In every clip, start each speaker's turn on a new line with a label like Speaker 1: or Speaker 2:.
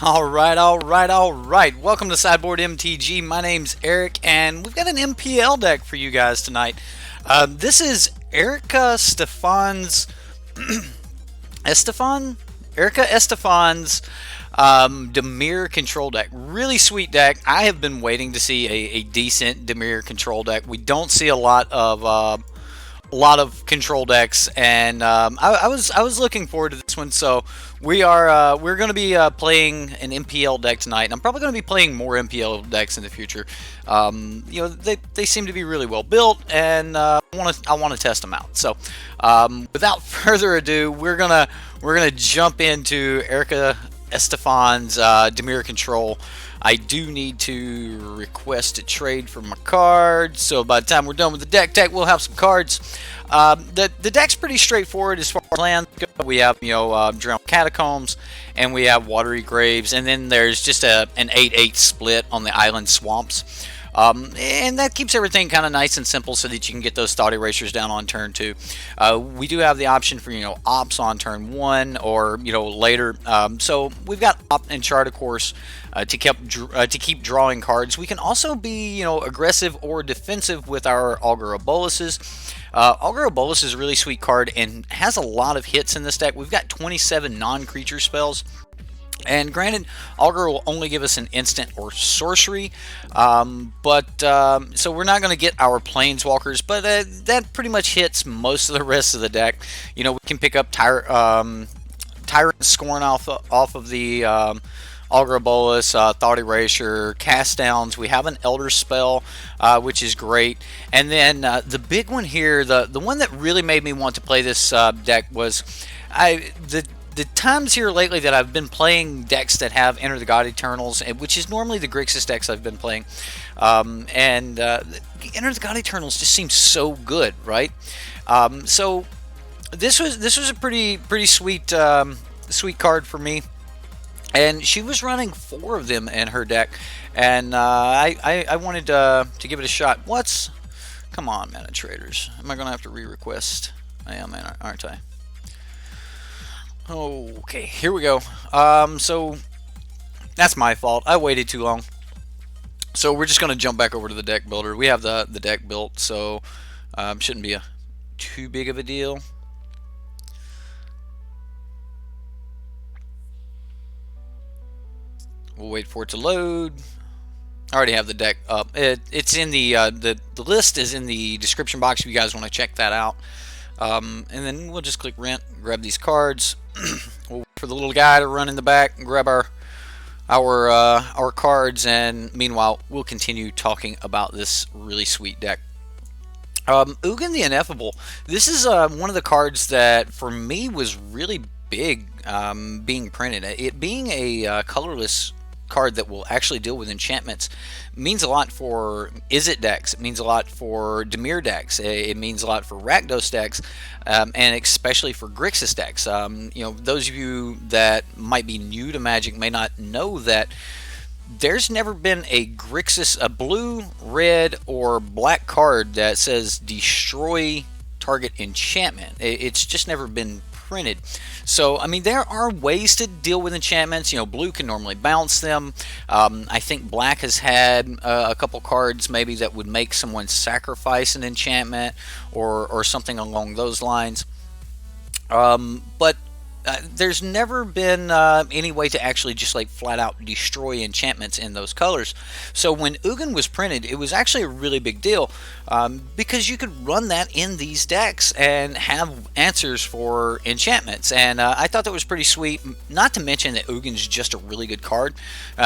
Speaker 1: All right. Welcome to Sideboard MTG. My name's Eric, and we've got an MPL deck for you guys tonight. This is Estephan? Erica Estefan's Dimir control deck. Really sweet deck. I have been waiting to see a decent Dimir control deck. We don't see a lot of control decks, and I was looking forward to this one. So we're going to be playing an MPL deck tonight, and I'm probably going to be playing more MPL decks in the future. They seem to be really well built, and I want to test them out. So without further ado, we're gonna jump into Erica Estefan's Dimir control. I do need to request a trade for my cards, so by the time we're done with the deck, we'll have some cards. The deck's pretty straightforward as far as lands go. We have Drowned Catacombs, and we have Watery Graves, and then there's just an 8/8 split on the Island Swamps. And that keeps everything kind of nice and simple so that you can get those thought erasers down on turn 2. We do have the option for ops on turn 1 or later. So we've got op and chart, of course, to keep drawing cards. We can also be aggressive or defensive with our Augur Boluses. Augur Bolus is a really sweet card and has a lot of hits in this deck. We've got 27 non-creature spells. And granted, Augur will only give us an instant or sorcery, so we're not going to get our Planeswalkers, but that pretty much hits most of the rest of the deck. We can pick up Tyrant Scorn off of the Augur Bolus, Thought Erasure, Cast Downs. We have an Elder Spell, which is great. And then the big one here, the one that really made me want to play this deck was the times here lately that I've been playing decks that have Enter the God Eternals, which is normally the Grixis decks I've been playing, Enter the God Eternals just seems so good, right? So this was a pretty sweet sweet card for me, and she was running 4 of them in her deck, and I wanted to give it a shot. Come on, manatraders? Am I gonna have to re-request? I am, aren't I? Okay, here we go. So that's my fault. I waited too long. So we're just gonna jump back over to the deck builder. We have the deck built, so shouldn't be too big of a deal. We'll wait for it to load. I already have the deck up. It's in the list is in the description box if you guys want to check that out. And then we'll just click rent, grab these cards. We'll wait for the little guy to run in the back and grab our cards, and meanwhile we'll continue talking about this really sweet deck. Ugin the Ineffable. This is one of the cards that for me was really big being printed. It being a colorless card that will actually deal with enchantments means a lot for Izzet decks. It means a lot for Dimir decks. It means a lot for Rakdos decks, and especially for Grixis decks. Those of you that might be new to Magic may not know that there's never been a blue, red, or black card that says destroy target enchantment. It's just never been printed. So I mean, there are ways to deal with enchantments. Blue can normally bounce them. I think black has had a couple cards maybe that would make someone sacrifice an enchantment or something along those lines. But there's never been any way to actually just like flat out destroy enchantments in those colors. So when Ugin was printed, it was actually a really big deal because you could run that in these decks and have answers for enchantments. And I thought that was pretty sweet. Not to mention that Ugin's just a really good card.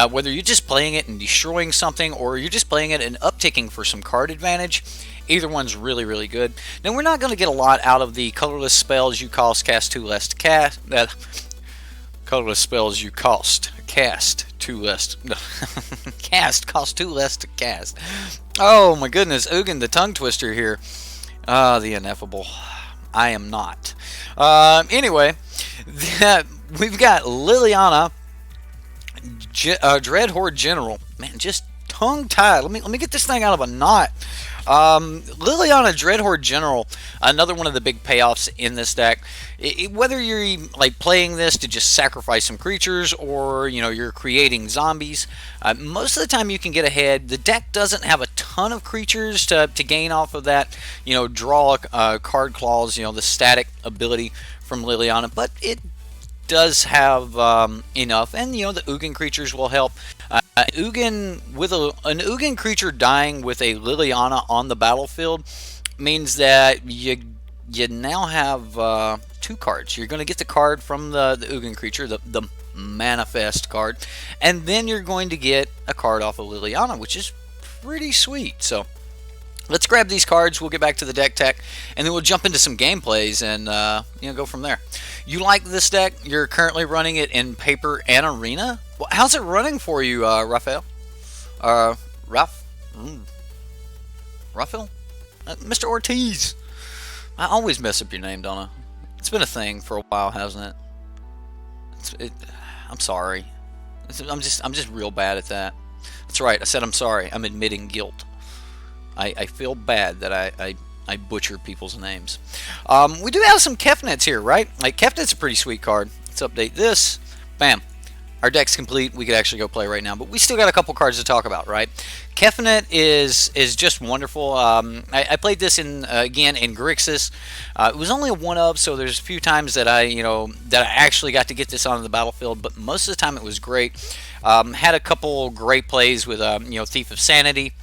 Speaker 1: Whether you're just playing it and destroying something, or you're just playing it and upticking for some card advantage, either one's really, really good. Now, we're not going to get a lot out of the colorless spells you cast 2 less to cast. Colorless spells you cast 2 less. Cost 2 less to cast. Oh my goodness, Ugin the tongue twister here. The Ineffable. I am not. Anyway, we've got Liliana, Dreadhorde General. Man, just tongue-tied. Let me get this thing out of a knot. Liliana Dreadhorde General, another one of the big payoffs in this deck. Whether you're like playing this to just sacrifice some creatures, or you're creating zombies, most of the time you can get ahead. The deck doesn't have a ton of creatures to gain off of that. Draw card clause. The static ability from Liliana, but it does have enough, and the Ugin creatures will help. Ugin with an Ugin creature dying with a Liliana on the battlefield means that you now have two cards. You're going to get the card from the Ugin creature, the manifest card, and then you're going to get a card off of Liliana, which is pretty sweet. So let's grab these cards. We'll get back to the deck tech, and then we'll jump into some gameplays and go from there. You like this deck? You're currently running it in paper and arena. Well, how's it running for you, Raphael? Raphael? Mr. Ortiz. I always mess up your name, don't I? It's been a thing for a while, hasn't it? I'm sorry. I'm just real bad at that. That's right. I said I'm sorry. I'm admitting guilt. I feel bad that I butcher people's names. We do have some Kefnets here, right? Like, Kefnet's a pretty sweet card. Let's update this. Bam. Our deck's complete. We could actually go play right now, but we still got a couple cards to talk about, right? Kefnet is just wonderful. I played this again in Grixis. It was only a 1-of, so there's a few times that I actually got to get this onto the battlefield, but most of the time it was great. Had a couple great plays with Thief of Sanity,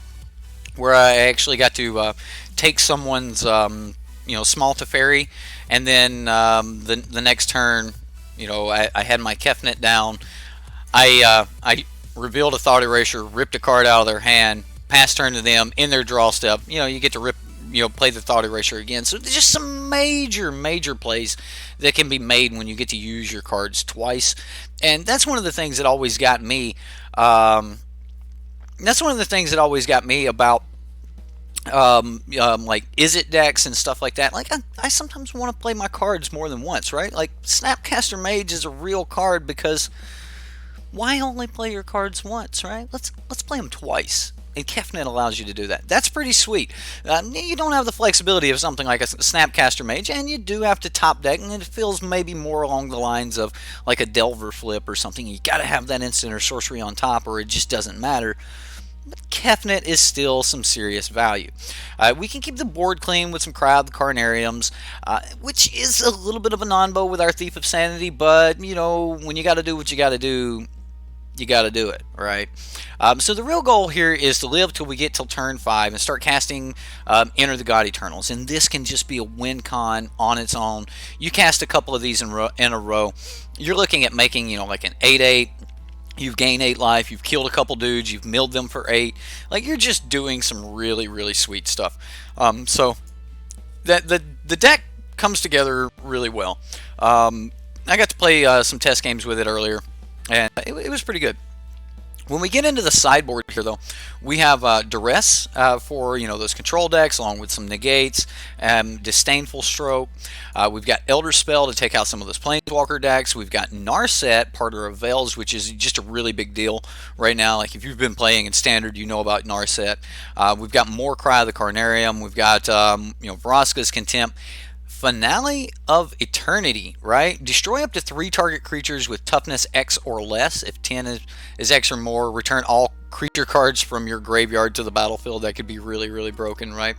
Speaker 1: where I actually got to take someone's small Teferi, and then the next turn, I had my Kefnet down. I revealed a Thought Erasure, ripped a card out of their hand, pass turn to them in their draw step. You get to play the Thought Erasure again. So there's just some major plays that can be made when you get to use your cards twice, and that's one of the things that always got me. That's one of the things that always got me about like Izzet decks and stuff like that. Like, I sometimes want to play my cards more than once, right? Like, Snapcaster Mage is a real card, because why only play your cards once, right? Let's play them twice. And Kefnet allows you to do that. That's pretty sweet. You don't have the flexibility of something like a Snapcaster Mage, and you do have to top deck, and it feels maybe more along the lines of like a Delver flip or something. You got to have that instant or sorcery on top, or it just doesn't matter. But Kefnet is still some serious value. We can keep the board clean with some Crowd Carnariums, which is a little bit of a non-bow with our Thief of Sanity, but, when you got to do what you got to do, you got to do it, right? So the real goal here is to live till we get till turn 5 and start casting Enter the God Eternals, and this can just be a win con on its own. You cast a couple of these in a row, you're looking at making, like an 8/8. You've gained 8 life, you've killed a couple dudes, you've milled them for 8. Like, you're just doing some really sweet stuff. So the deck comes together really well. I got to play some test games with it earlier, and it was pretty good. When we get into the sideboard here, though, we have Duress for those control decks, along with some negates, Disdainful Stroke. We've got Elder Spell to take out some of those Planeswalker decks. We've got Narset, Parter of Veils, which is just a really big deal right now. Like, if you've been playing in Standard, you know about Narset. We've got more Cry of the Carnarium. We've got Vraska's Contempt. Finale of Eternity, right? Destroy up to 3 target creatures with toughness X or less. If 10 is X or more, return all creature cards from your graveyard to the battlefield. That could be really broken, right?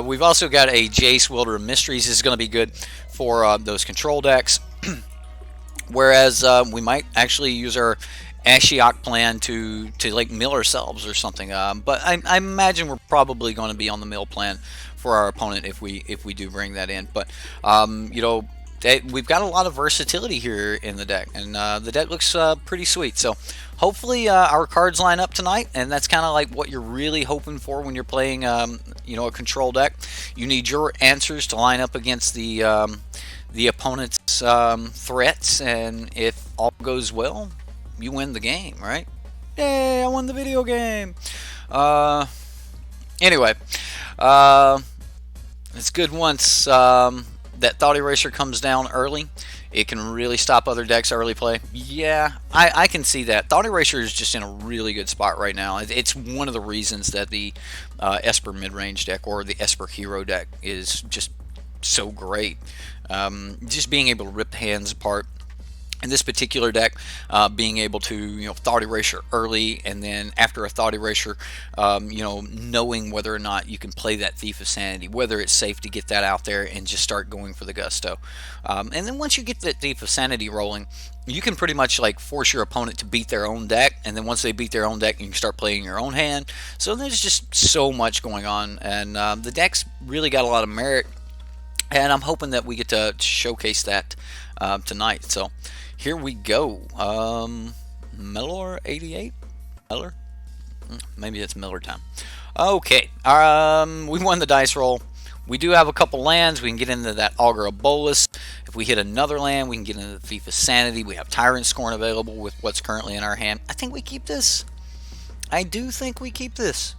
Speaker 1: We've also got a Jace, Wielder of Mysteries. This is going to be good for those control decks. Whereas we might actually use our Ashiok plan to like mill ourselves or something. But I imagine we're probably going to be on the mill plan for our opponent if we do bring that in. But we've got a lot of versatility here in the deck, and the deck looks pretty sweet. So hopefully our cards line up tonight, and that's kind of like what you're really hoping for when you're playing a control deck. You need your answers to line up against the opponent's threats, and if all goes well, you win the game, right? Yay, I won the video game. Anyway, it's good once that Thought Eraser comes down early, it can really stop other decks early play. Yeah, I can see that. Thought Eraser is just in a really good spot right now. It's one of the reasons that the Esper mid-range deck or the Esper hero deck is just so great. Just being able to rip the hands apart. In this particular deck, being able to Thought Erasure early, and then after a Thought Erasure, knowing whether or not you can play that Thief of Sanity, whether it's safe to get that out there and just start going for the gusto. And then once you get that Thief of Sanity rolling, you can pretty much like force your opponent to beat their own deck, and then once they beat their own deck, you can start playing your own hand. So there's just so much going on, and the deck's really got a lot of merit, and I'm hoping that we get to showcase that tonight. So here we go. Miller 88? Miller? Maybe it's Miller time. Okay. We won the dice roll. We do have a couple lands. We can get into that Augur of Bolus. If we hit another land, we can get into the Thief of Sanity. We have Tyrant Scorn available with what's currently in our hand. I think we keep this. I do think we keep this.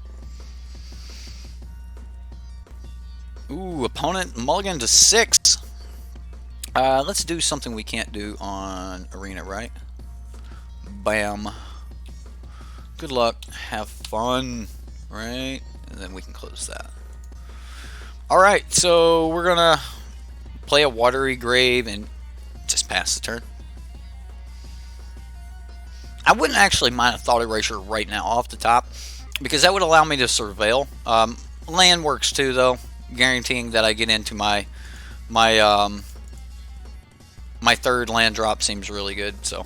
Speaker 1: Ooh, opponent mulligan to 6. Let's do something we can't do on Arena, right? Bam. Good luck. Have fun, right? And then we can close that. Alright, so we're going to play a Watery Grave and just pass the turn. I wouldn't actually mind a Thought Erasure right now off the top, because that would allow me to surveil. Land works too, though, guaranteeing that I get into my third land drop seems really good, so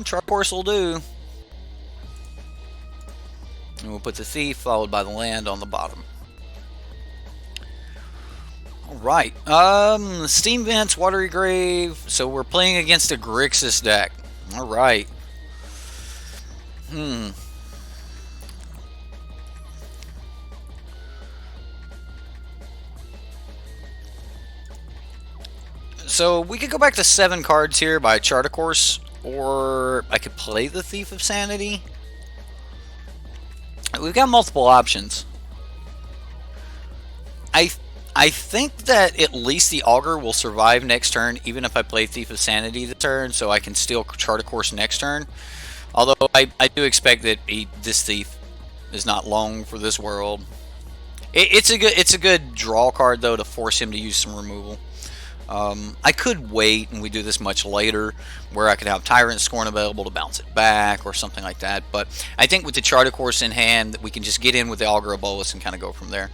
Speaker 1: Chart Course will do. And we'll put the Thief followed by the land on the bottom. Alright, Steam Vents, Watery Grave, so we're playing against a Grixis deck. Alright. So we could go back to 7 cards here by Chart a Course, or I could play the Thief of Sanity. We've got multiple options. I think that at least the Augur will survive next turn, even if I play Thief of Sanity this turn, so I can still Chart a Course next turn. Although I do expect that this Thief is not long for this world. It's a good draw card though to force him to use some removal. I could wait and we do this much later, where I could have Tyrant Scorn available to bounce it back or something like that. But I think with the Chart a Course in hand, we can just get in with the Augur of Bolus and kind of go from there.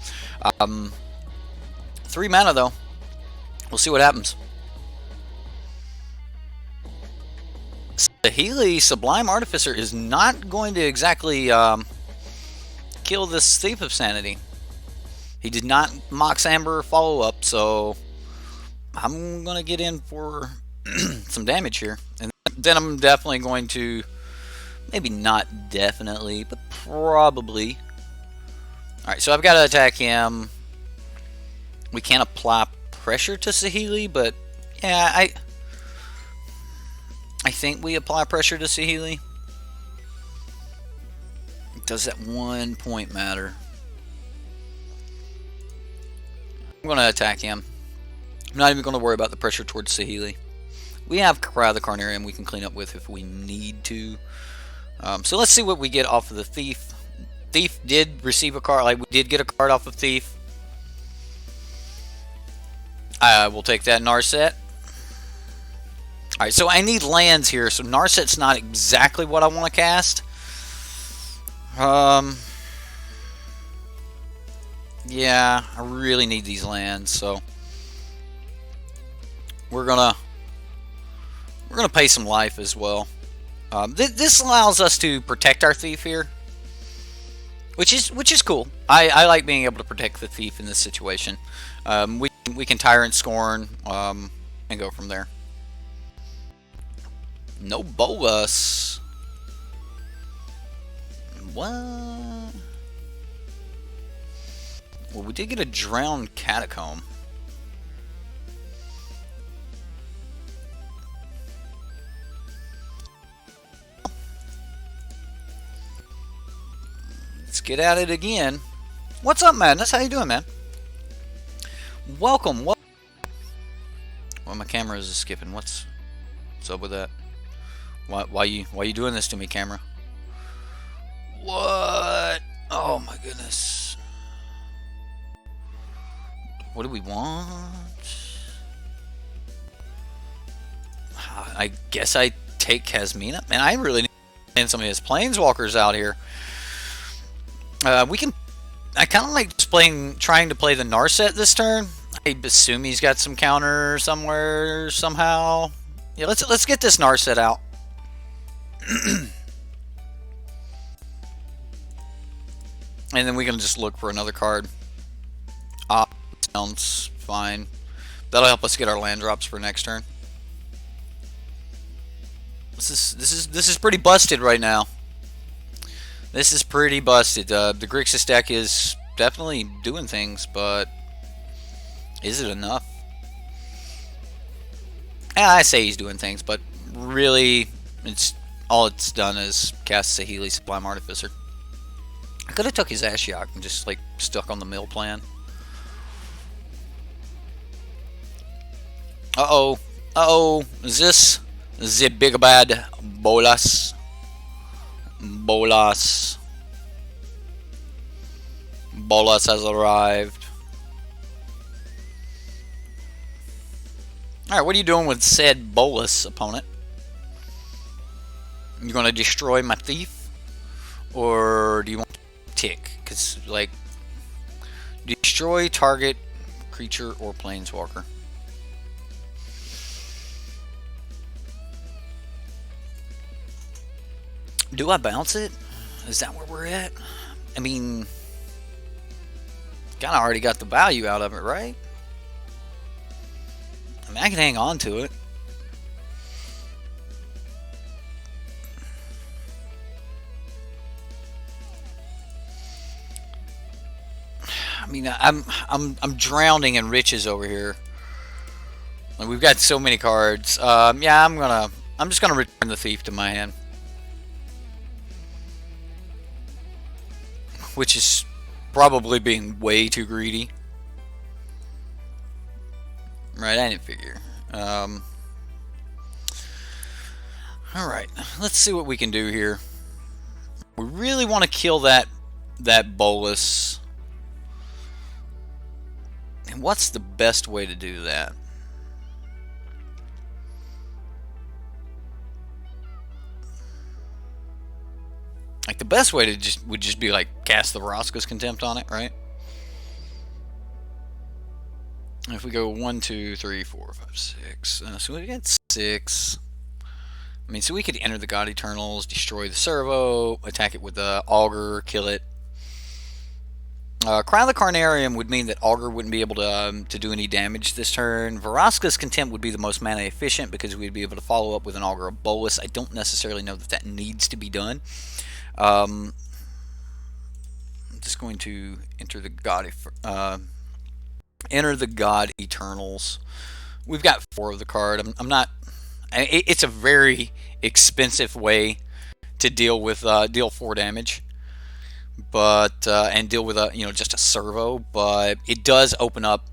Speaker 1: 3 mana though. We'll see what happens. Saheeli, Sublime Artificer, is not going to exactly kill this Thief of Sanity. He did not Mox Amber follow up, so I'm going to get in for some damage here. And then I'm definitely going to, maybe not definitely, but probably. Alright, so I've got to attack him. We can't apply pressure to Saheeli, but yeah, I think we apply pressure to Saheeli. Does that 1 point matter? I'm going to attack him. I'm not even going to worry about the pressure towards Saheeli. We have Cry of the Carnarium we can clean up with if we need to. So let's see what we get off of the Thief. Thief did receive a card. Like, we did get a card off of Thief. I will take that Narset. Alright, so I need lands here. So Narset's not exactly what I want to cast. Yeah, I really need these lands, so we're gonna pay some life as well. This allows us to protect our Thief here, which is cool. I like being able to protect the Thief in this situation. We can Tyrant Scorn and go from there. No Bolus. What? Well, we did get a Drowned Catacomb. Let's get at it again. What's up, Madness? How you doing, man? Welcome. Well, my camera is skipping. What's up with that? Why you doing this to me, camera? What? Oh my goodness. What do we want? I guess I take Kazmina. Man, I really need to send some of his planeswalkers out here. We can. I kind of like just trying to play the Narset this turn. I assume he's got some counter somewhere somehow. Yeah, let's get this Narset out. And then we can just look for another card. Sounds fine. That'll help us get our land drops for next turn. This is pretty busted right now. This is pretty busted. The Grixis deck is definitely doing things, but is it enough? I say he's doing things, but really, all it's done is cast Saheeli Sublime Artificer. I could have took his Ashiok and just like stuck on the mill plan. Is this the big bad Bolas? Bolas has arrived. Alright, what are you doing with said Bolas, opponent? You gonna destroy my thief? Or do you want to tick? Because, like, destroy target creature or planeswalker. Do I bounce it? Is that where we're at? I mean, kind of already got the value out of it, right? I mean, I can hang on to it. I mean, I'm drowning in riches over here. Like, we've got so many cards. Yeah, I'm just gonna return the thief to my hand, which is probably being way too greedy. Right, I didn't figure. Alright, let's see what we can do here. We really want to kill that Bolas. And what's the best way to do that? Like, the best way to would just be like cast the Vraska's Contempt on it, right? If we go 1, 2, 3, 4, 5, 6, so we got 6. I mean, so we could enter the God Eternals, destroy the Servo, attack it with the Augur, kill it. Cry of the Carnarium would mean that Augur wouldn't be able to do any damage this turn. Vraska's Contempt would be the most mana efficient because we'd be able to follow up with an Augur of Bolas. I don't necessarily know that that needs to be done. I'm just going to enter the God Eternals. We've got 4 of the card. I'm not. It's a very expensive way to deal with deal 4 damage, but and deal with just a servo. But it does open up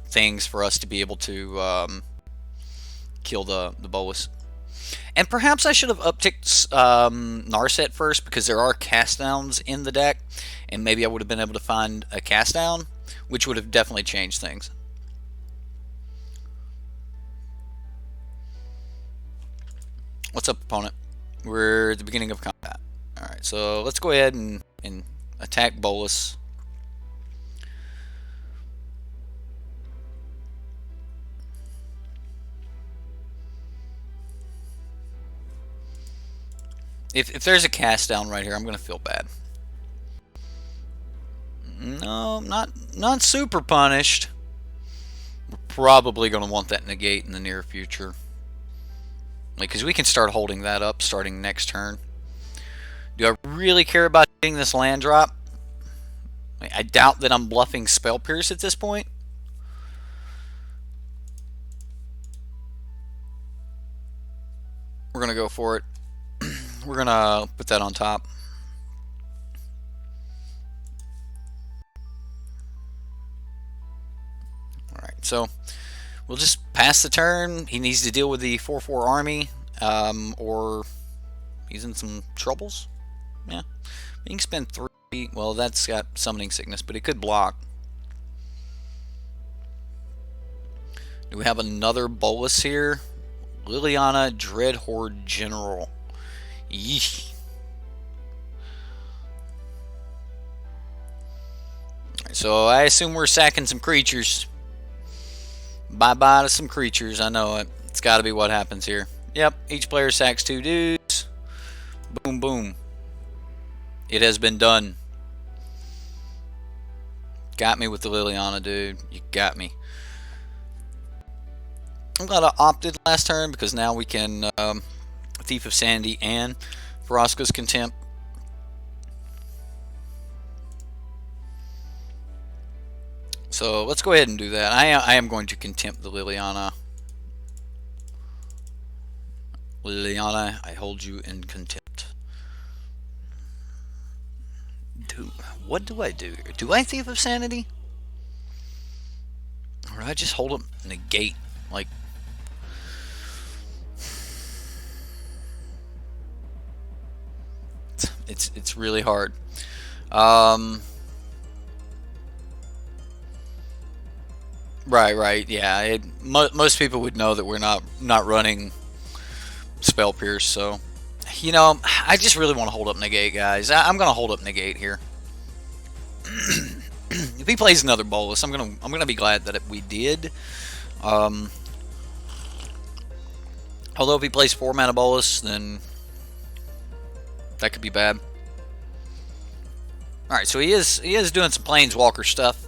Speaker 1: things for us to be able to kill the Bolas. And perhaps I should have upticked Narset first because there are cast downs in the deck, and maybe I would have been able to find a cast down, which would have definitely changed things. What's up, opponent? We're at the beginning of combat. Alright, so let's go ahead and attack Bolas. If there's a cast down right here, I'm going to feel bad. No, not super punished. We're probably going to want that negate in the near future. Because we can start holding that up starting next turn. Do I really care about getting this land drop? I doubt that I'm bluffing Spell Pierce at this point. We're going to go for it. We're going to put that on top. Alright, so we'll just pass the turn. He needs to deal with the 4/4 army, or he's in some troubles. Yeah, he can spend 3. Well, that's got summoning sickness, but it could block. Do we have another bolus here? Liliana Dreadhorde General. Yeesh. So I assume we're sacking some creatures. Bye-bye to some creatures. I know it. It's got to be what happens here. Yep, each player sacks 2 dudes. Boom, boom. It has been done. Got me with the Liliana, dude. You got me. I'm glad I opted last turn because now we can Thief of Sanity and Vraska's Contempt. So let's go ahead and do that. I am going to Contempt the Liliana. Liliana, I hold you in contempt. Dude, what do I do here? Do I Thief of Sanity? Or do I just hold up negate? Like, it's really hard. Right, yeah. Most people would know that we're not running Spell Pierce, so you know, I just really want to hold up negate, guys. I'm gonna hold up negate here. If he plays another bolus, I'm gonna be glad that we did. Although if he plays 4 mana bolus, then that could be bad. All right, so he is doing some planeswalker stuff.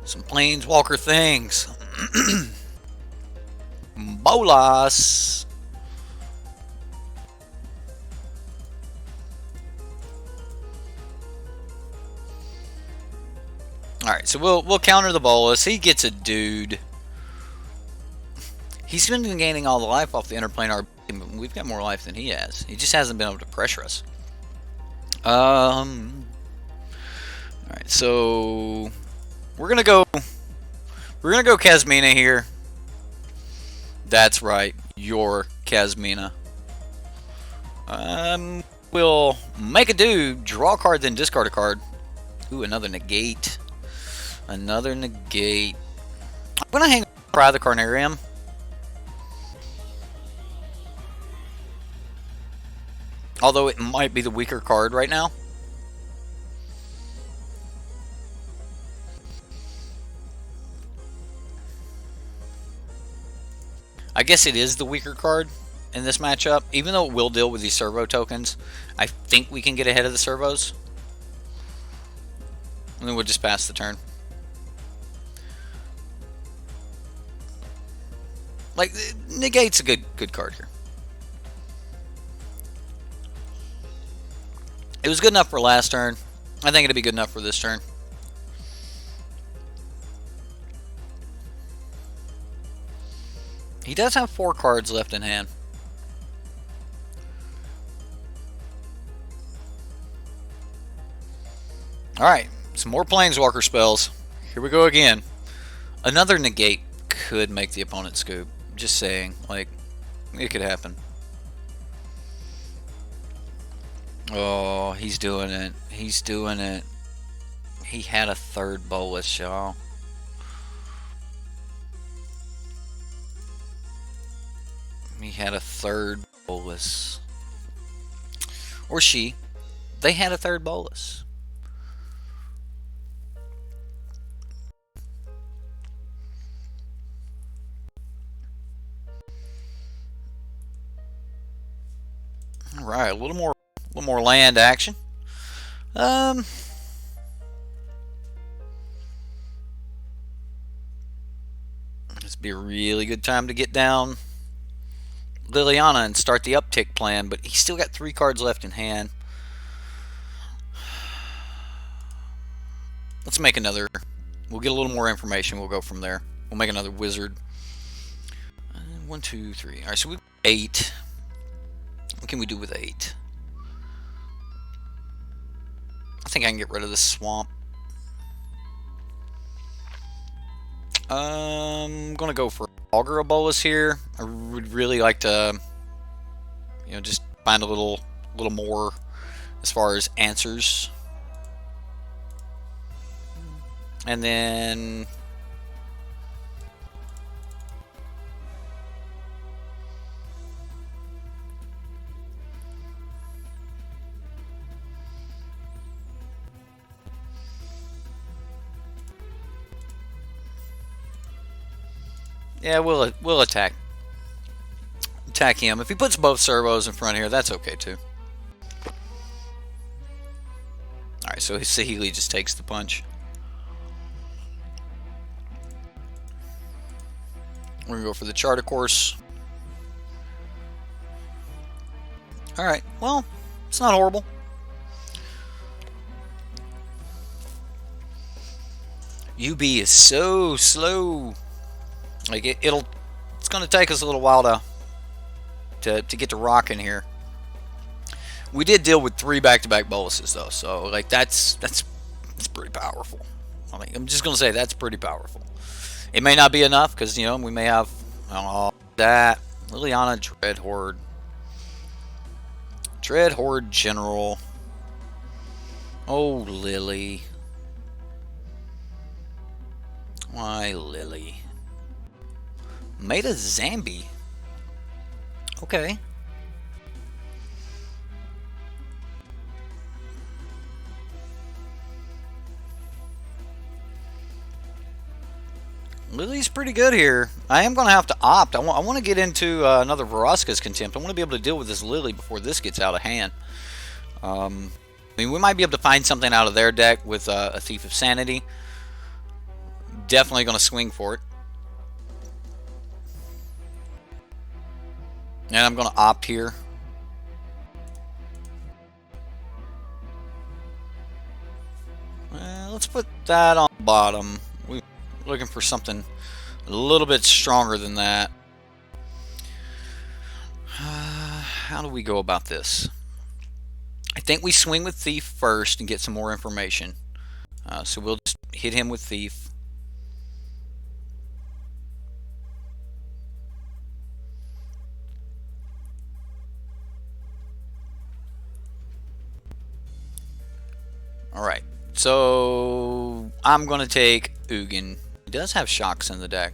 Speaker 1: Some planeswalker things. Bolas. Alright, so we'll counter the bolus. He gets a dude. He's been gaining all the life off the interplanar. We've got more life than he has. He just hasn't been able to pressure us. Alright, so we're gonna go Kasmina here. That's right, your Kasmina. We'll make a dude, draw a card, then discard a card. Ooh, another negate. Another negate. I'm gonna hang Cry the Carnarium. Although it might be the weaker card right now. I guess it is the weaker card in this matchup. Even though it will deal with these servo tokens, I think we can get ahead of the servos. And then we'll just pass the turn. Like, negate's a good card here. It was good enough for last turn. I think it'll be good enough for this turn. He does have 4 cards left in hand. Alright, some more Planeswalker spells. Here we go again. Another negate could make the opponent scoop. Just saying, like, it could happen. Oh, he's doing it. He's doing it. He had a 3rd bolus, y'all. He had a 3rd bolus. Or she. They had a 3rd bolus. Alright, a little more land action. This would be a really good time to get down Liliana and start the uptick plan, but he's still got 3 cards left in hand. Let's make another. We'll get a little more information. We'll go from there. We'll make another wizard. 1, 2, 3. Alright, so we've 8. What can we do with 8? I think I can get rid of this swamp. I'm gonna go for Augur Bolus here. I would really like to, just find a little more as far as answers. And then yeah, we'll attack him. If he puts both servos in front here, that's okay too. All right, so Saheeli just takes the punch. We're gonna go for the charter course. All right, well, it's not horrible. UB is so slow. Like it's gonna take us a little while to get to rocking here. We did deal with 3 back-to-back boluses though, so like that's pretty powerful. I mean, I'm just gonna say that's pretty powerful. It may not be enough because we may have that Liliana Dreadhorde General. Oh, Lily. Why, Lily? Meta Zambi. Okay. Lily's pretty good here. I am going to have to opt. I want to get into another Vraska's Contempt. I want to be able to deal with this Lily before this gets out of hand. I mean, we might be able to find something out of their deck with a Thief of Sanity. Definitely going to swing for it. And I'm going to opt here. Let's put that on the bottom. We're looking for something a little bit stronger than that. How do we go about this? I think we swing with Thief first and get some more information. So we'll just hit him with Thief. Alright, so I'm going to take Ugin. He does have shocks in the deck.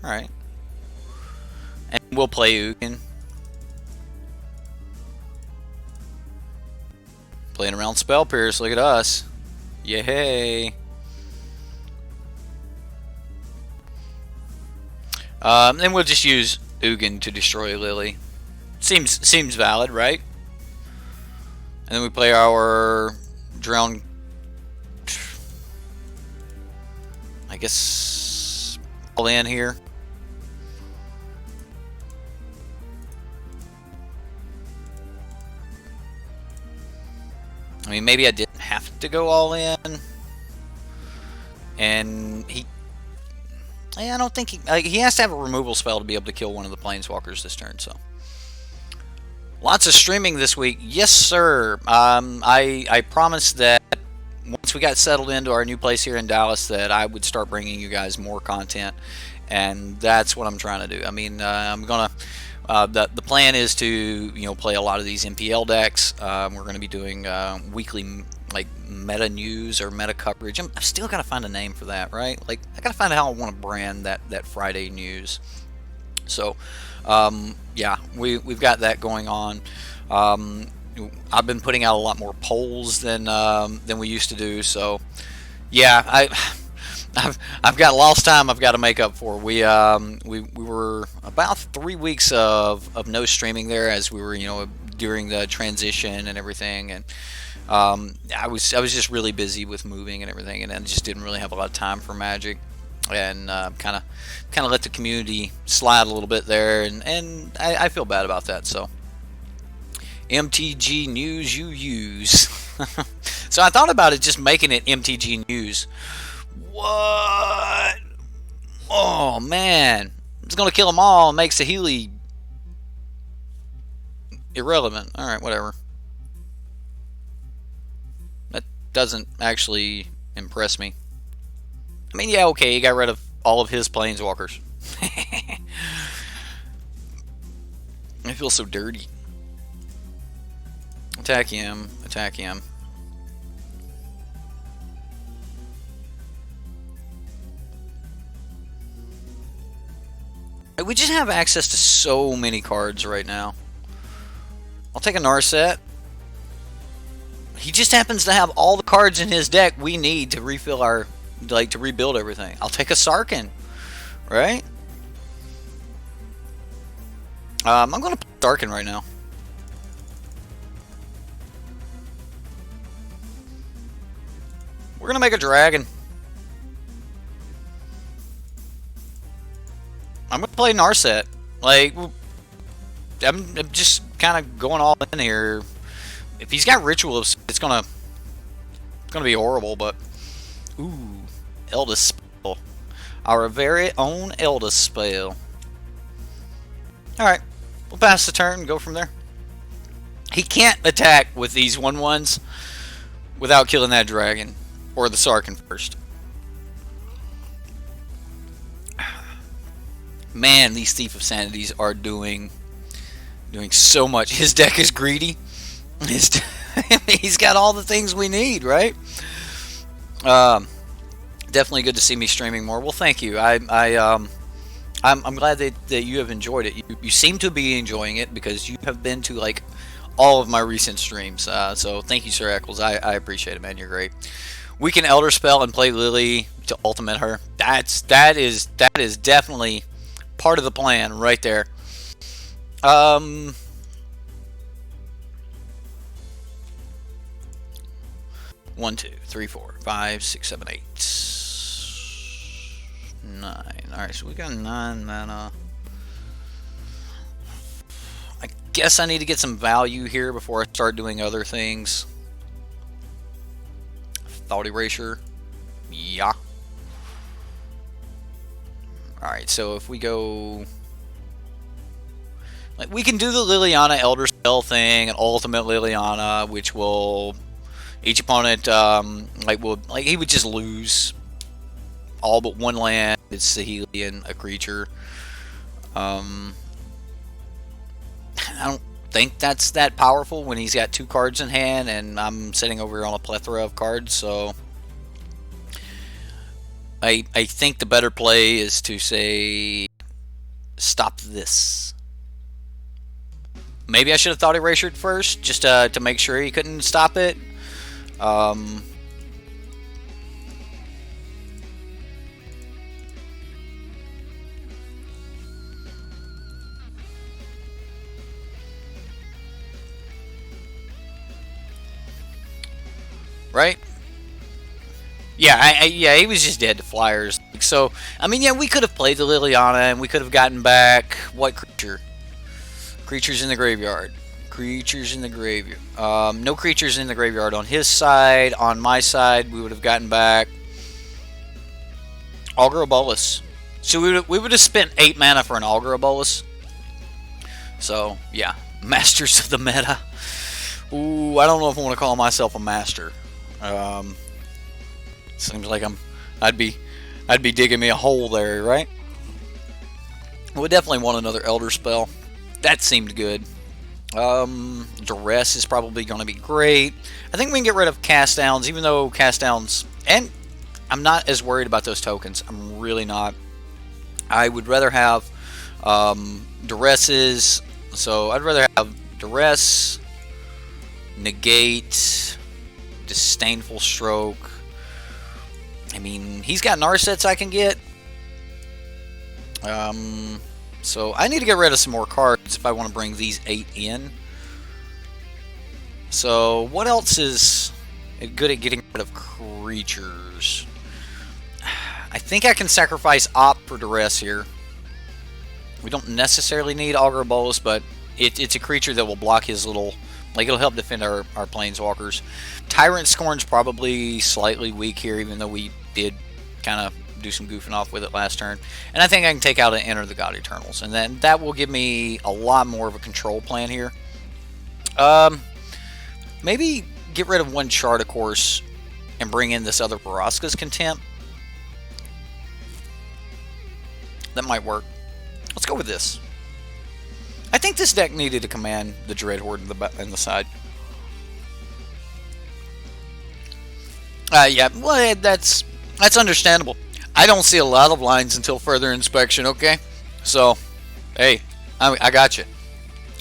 Speaker 1: Alright. And we'll play Ugin. Playing around Spell Pierce, look at us. Yay! Then we'll just use Ugin to destroy Lily. Seems valid, right? And then we play our Drown. I guess all in here. I mean, maybe I didn't have to go all in. And I don't think he has to have a removal spell to be able to kill one of the planeswalkers this turn. So lots of streaming this week, yes sir. I promised that once we got settled into our new place here in Dallas that I would start bringing you guys more content, and that's what I'm trying to do. I mean, I'm gonna the plan is to play a lot of these MPL decks. We're going to be doing weekly like meta news or meta coverage. I've still got to find a name for that, right? Like I got to find out how I want to brand that Friday news. So yeah, we've got that going on. I've been putting out a lot more polls than we used to do. So yeah, I've got lost time I've got to make up for. We were about 3 weeks of no streaming there as we were during the transition and everything, and I was just really busy with moving and everything, and I just didn't really have a lot of time for Magic, and kind of let the community slide a little bit there, and I feel bad about that. So MTG News you use. So I thought about it, just making it MTG News. What? Oh man, it's gonna kill them all and make Saheeli irrelevant. All right, whatever. That doesn't actually impress me. I mean, yeah, okay, he got rid of all of his planeswalkers. I feel so dirty. Attack him. Attack him. We just have access to so many cards right now. I'll take a Narset. He just happens to have all the cards in his deck we need to refill our, like, to rebuild everything. I'll take a Sarkhan, right? I'm going to play Sarkhan right now. We're going to make a dragon. I'm going to play Narset. Like, I'm just kind of going all in here. If he's got Rituals, it's gonna be horrible, but... Ooh, Eldest Spell. Our very own Eldest Spell. Alright, we'll pass the turn and go from there. He can't attack with these 1/1s without killing that dragon. Or the Sarkhan first. Man, these Thief of Sanities are doing so much. His deck is greedy. He's got all the things we need, right? Definitely good to see me streaming more. Well, thank you. I'm glad that you have enjoyed it. You seem to be enjoying it because you have been to like all of my recent streams. So thank you, Sir Eccles. I appreciate it, man. You're great. We can Elder Spell and play Lily to ultimate her. That is definitely part of the plan right there. 1, 2, 3, 4, 5, 6, 7, 8, 9. Alright, so we got 9 mana. I guess I need to get some value here before I start doing other things. Thought Erasure. Yeah. Alright, so if we go... Like, we can do the Liliana Elder Spell thing, and Ultimate Liliana, which will... Each opponent, he would just lose all but one land. It's Sahelian, a creature. I don't think that's that powerful when he's got 2 cards in hand, and I'm sitting over here on a plethora of cards, so... I think the better play is to say, stop this. Maybe I should have thought Erasure first, just to make sure he couldn't stop it. Right? Yeah, yeah, he was just dead to flyers. So, I mean, yeah, we could have played the Liliana, and we could have gotten back what creature? Creatures in the graveyard. Creatures in the graveyard. No creatures in the graveyard on his side. On my side, we would have gotten back Augur Bolus. So we would have spent 8 mana for an Augur Bolus. So yeah, masters of the meta. Ooh, I don't know if I want to call myself a master. Seems like I'd be digging me a hole there, right? We definitely want another Elder Spell. That seemed good. Duress is probably going to be great. I think we can get rid of Cast Downs, even though Cast Downs, and I'm not as worried about those tokens. I'm really not. I would rather have Duresses. So I'd rather have Duress, Negate, Disdainful Stroke. I mean, he's got Narsets I can get. So I need to get rid of some more cards if I want to bring these 8 in. So what else is good at getting rid of creatures? I think I can sacrifice Op for Duress here. We don't necessarily need Augur Bolus, but it's a creature that will block his little... Like, it'll help defend our Planeswalkers. Tyrant Scorn's probably slightly weak here, even though we did kind of do some goofing off with it last turn. And I think I can take out and Enter the God Eternals. And then that will give me a lot more of a control plan here. Maybe get rid of one Chart, of course, and bring in this other Baraska's Contempt. that might work. Let's go with this. I think this deck needed to command the Dread Horde in the side. Yeah, well, that's understandable. I don't see a lot of lines until further inspection, okay? So, hey, I got you.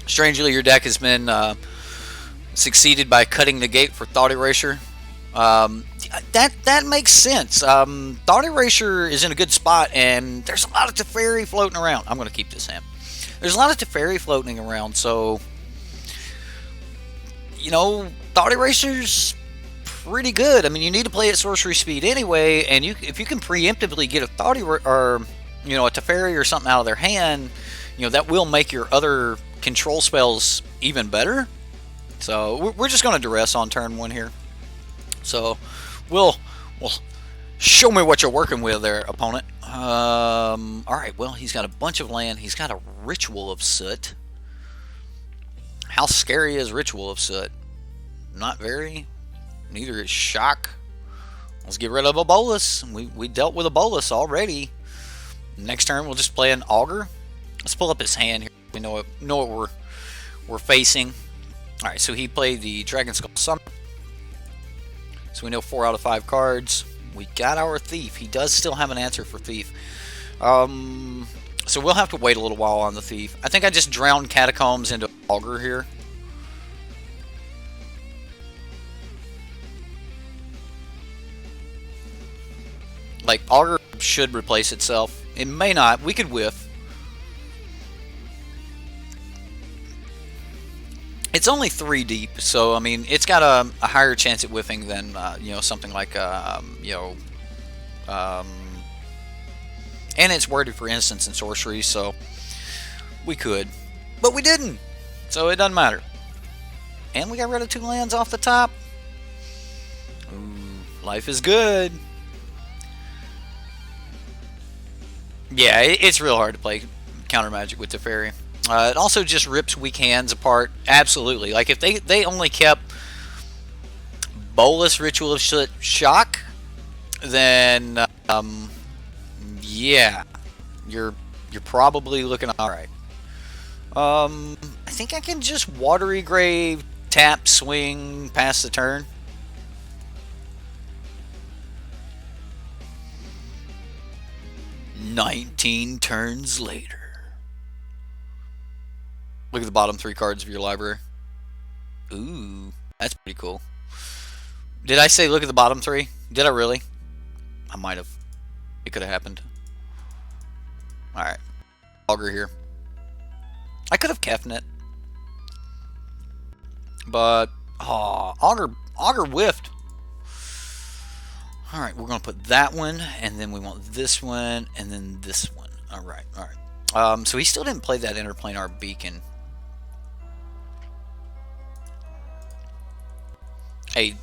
Speaker 1: Strangely, your deck has been succeeded by cutting the gate for Thought Erasure. That makes sense. Thought Erasure is in a good spot, and there's a lot of Teferi floating around. I'm going to keep this hand. There's a lot of Teferi floating around, so, you know, Thought Eraser's pretty good. I mean, you need to play at sorcery speed anyway, and if you can preemptively get a Thought or you know, a Teferi or something out of their hand, you know, that will make your other control spells even better. So we're just going to duress on turn 1 here. So we'll show me what you're working with there, opponent. All right. Well, he's got a bunch of land. He's got a Ritual of Soot. How scary is Ritual of Soot? Not very. Neither is Shock. Let's get rid of a Bolus. We dealt with a Bolus already. Next turn we'll just play an Augur. Let's pull up his hand here. We know what we're facing. All right, so he played the Dragon Skull Summon. So we know 4 out of 5 cards. We got our Thief. He does still have an answer for Thief. So we'll have to wait a little while on the Thief. I think I just drowned Catacombs into Augur here. Like, Augur should replace itself. It may not. We could whiff. It's only 3 deep, so I mean, it's got a higher chance at whiffing than you know, something like and it's worded for instants and sorcery, so we could, but we didn't, so it doesn't matter. And we got rid of 2 lands off the top. Ooh, life is good. Yeah, it's real hard to play counter magic with Teferi. It also just rips weak hands apart. Absolutely. Like, if they only kept Bolus, Ritual of Shock, then yeah, you're probably looking alright. I think I can just Watery Grave, tap, swing, pass the turn. "19 turns later." Look at the bottom 3 cards of your library. Ooh, that's pretty cool. Did I say look at the bottom 3? Did I really? I might have. It could have happened. Alright. Augur here. I could have kept it. But, Augur whiffed. Alright, we're going to put that one, and then we want this one, and then this one. Alright, alright. So he still didn't play that Interplanar Beacon. Hey,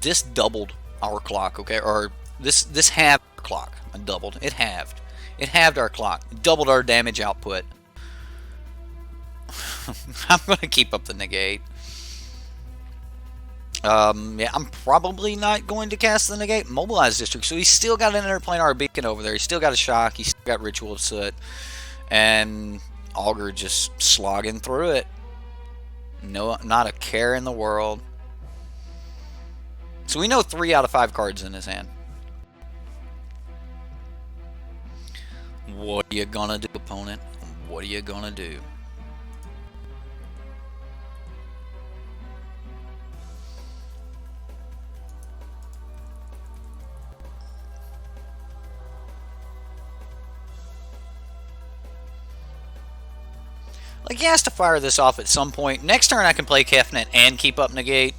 Speaker 1: this doubled our clock, okay? Or this halved our clock. Doubled. It halved. It halved our clock. Doubled our damage output. I'm going to keep up the negate. Yeah, I'm probably not going to cast the negate. Mobilize District. So he's still got an Interplanar Beacon over there. He's still got a Shock. He's still got Ritual of Soot. And Augur just slogging through it. No, not a care in the world. So we know 3 out of 5 cards in his hand. What are you gonna do, opponent? What are you gonna do? Like, he has to fire this off at some point. Next turn I can play Kefnet and keep up negate.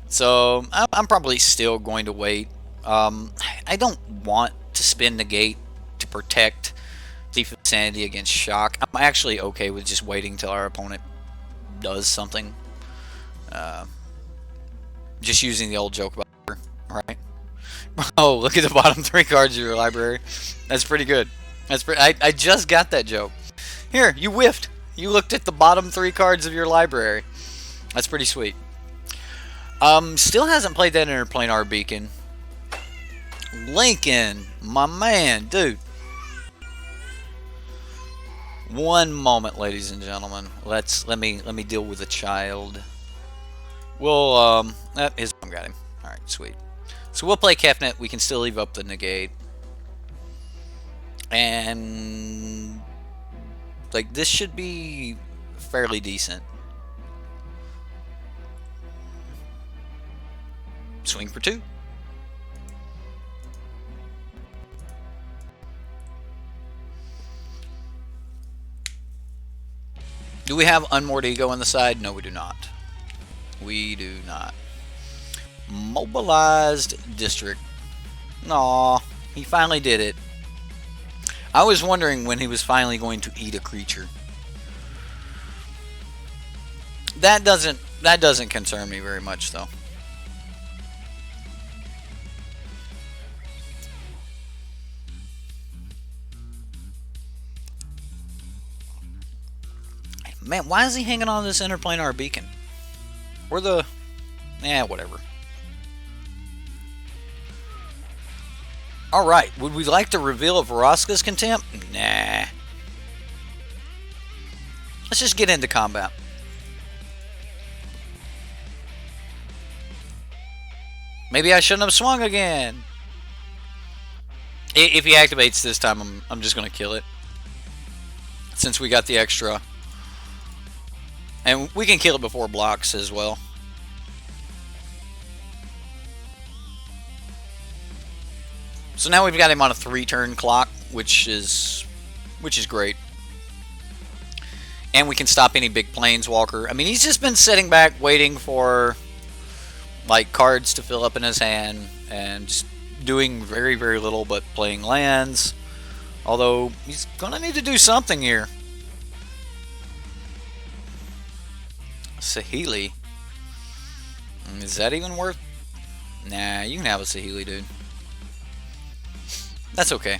Speaker 1: So I'm probably still going to wait. I don't want to spin negate to protect Thief of Sanity against Shock. I'm actually okay with just waiting till our opponent does something. Just using the old joke about her, right? Oh, look at the bottom 3 cards of your library. That's pretty good. That's I just got that joke. Here, you whiffed. You looked at the bottom 3 cards of your library. That's pretty sweet. Still hasn't played that Interplanar Beacon. Lincoln, my man, dude. One moment, ladies and gentlemen. Let me deal with a child. We'll his mom got him. All right, sweet. So we'll play Kefnet. We can still leave up the negate, and like this should be fairly decent. Swing for 2. Do we have Unmoored Ego on the side? No, we do not. We do not. Mobilized District. Aw, he finally did it. I was wondering when he was finally going to eat a creature. That doesn't concern me very much, though. Man, why is he hanging on this interplanar beacon? Or the... whatever. Alright, would we like to reveal Vraska's Contempt? Nah. Let's just get into combat. Maybe I shouldn't have swung again. If he activates this time, I'm just going to kill it. Since we got the extra... And we can kill it before blocks as well. So now we've got him on a 3-turn clock, which is great. And we can stop any big planeswalker. I mean, he's just been sitting back waiting for like cards to fill up in his hand and just doing very, very little but playing lands. Although he's gonna need to do something here. Saheeli. Is that even worth? Nah, you can have a Saheeli, dude. That's okay.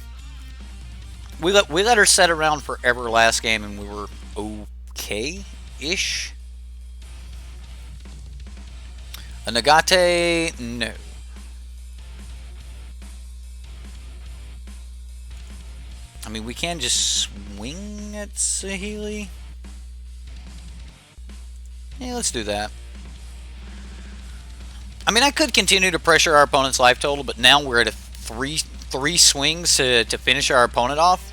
Speaker 1: We let her set around forever last game, and we were okay-ish. A Nagate, no. I mean, we can just swing at Saheeli. Yeah, let's do that. I mean, I could continue to pressure our opponent's life total, but now we're at a three swings to finish our opponent off.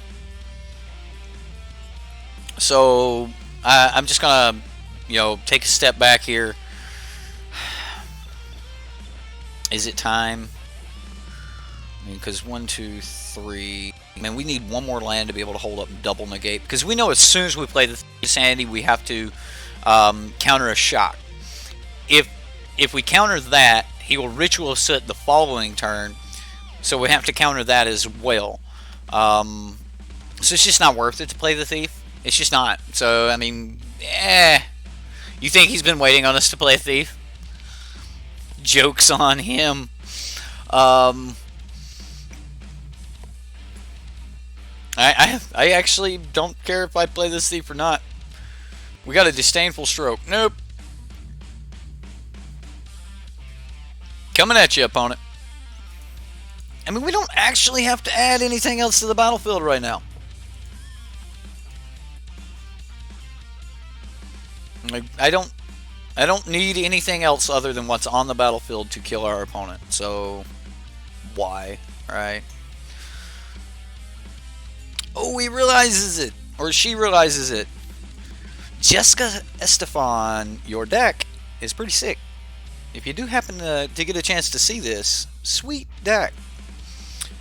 Speaker 1: So I'm just gonna, take a step back here. Is it time? I mean, because 1, 2, 3. I mean, we need one more land to be able to hold up and double negate. Because we know as soon as we play the Sanity, we have to counter a shock. If we counter that, he will Ritual of Soot the following turn. So we have to counter that as well. So it's just not worth it to play the Thief. It's just not. So, I mean, You think he's been waiting on us to play a Thief? Joke's on him. I actually don't care if I play this Thief or not. We got a Disdainful Stroke. Nope. Coming at you, opponent. I mean, we don't actually have to add anything else to the battlefield right now. I don't need anything else other than what's on the battlefield to kill our opponent. So, why, right? Oh, he realizes it, or she realizes it. Jessica Estephan, your deck is pretty sick. If you do happen to get a chance to see this, sweet deck.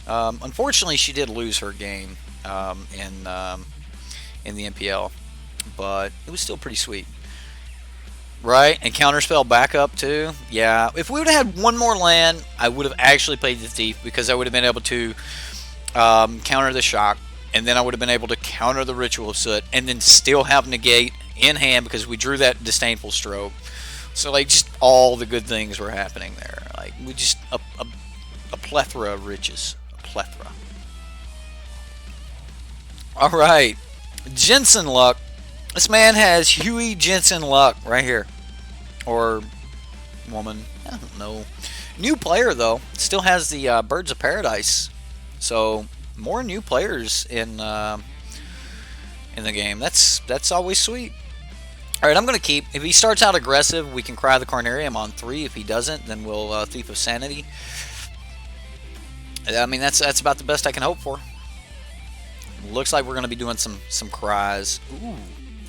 Speaker 1: Unfortunately, she did lose her game in the MPL, but it was still pretty sweet. Right, and counterspell backup too. Yeah, if we would have had one more land, I would have actually played the Thief because I would have been able to counter the shock, and then I would have been able to counter the Ritual of Soot, and then still have negate in hand because we drew that Disdainful Stroke. So like, just all the good things were happening there. Like, we just a plethora of riches, a plethora. All right, Jensen luck. This man has Huey Jensen luck right here. Or woman. I don't know. New player, though. Still has the Birds of Paradise. So, more new players in in the game. That's always sweet. All right, I'm going to keep. If he starts out aggressive, we can cry the Carnarium on 3. If he doesn't, then we'll Thief of Sanity. I mean, that's about the best I can hope for. Looks like we're going to be doing some cries. Ooh,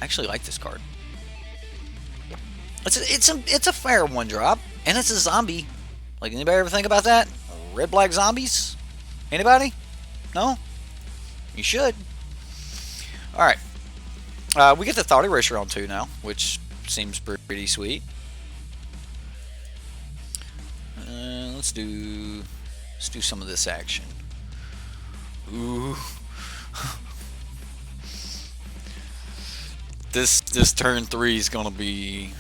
Speaker 1: I actually like this card. It's a fair 1-drop, and it's a zombie. Like, anybody ever think about that? Red black zombies? Anybody? No? You should. All right. We get the Thought Erasure on 2 now, which seems pretty sweet. Let's do some of this action. Ooh. This turn 3 is gonna be.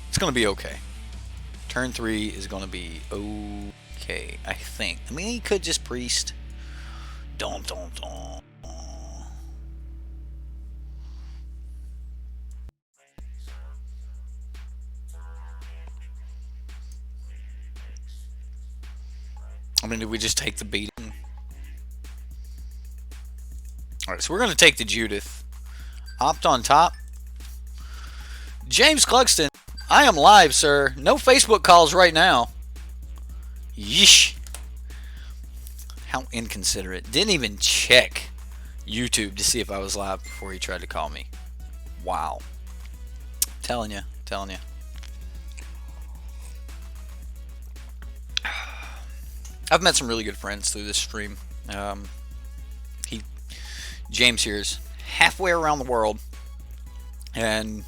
Speaker 1: It's gonna be okay. Turn 3 is gonna be okay, I think. I mean, he could just priest. Don't. I mean, did we just take the beating? Alright, so we're going to take the Judith. Opt on top. James Clugston, I am live, sir. No Facebook calls right now. Yeesh. How inconsiderate. Didn't even check YouTube to see if I was live before he tried to call me. Wow. Telling you. I've met some really good friends through this stream. James here is halfway around the world, and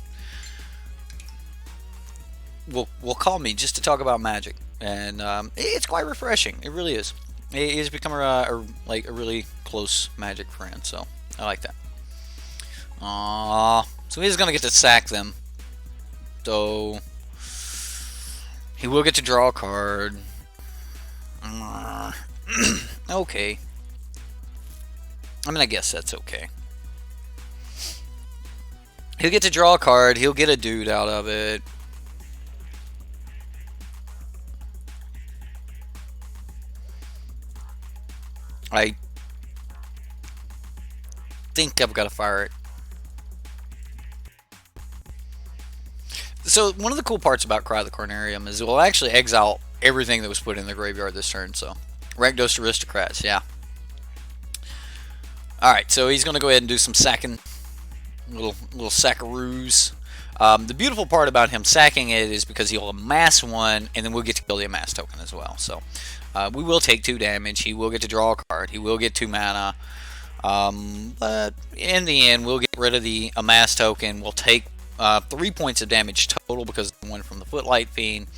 Speaker 1: will call me just to talk about Magic, and it's quite refreshing. It really is. He's become a really close Magic friend, so I like that. So he's gonna get to sack them, so he will get to draw a card. Okay. I mean, I guess that's okay. He'll get to draw a card. He'll get a dude out of it. I think I've got to fire it. So one of the cool parts about Cry the Carnarium is it will actually exile everything that was put in the graveyard this turn. So Rakdos Aristocrats, yeah. Alright, so he's going to go ahead and do some sacking. Little sackaroos. The beautiful part about him sacking it is because he'll amass 1, and then we'll get to kill the amass token as well. So we will take 2 damage. He will get to draw a card. He will get 2 mana. But in the end, we'll get rid of the amass token. We'll take 3 points of damage total because of the one from the Footlight Fiend.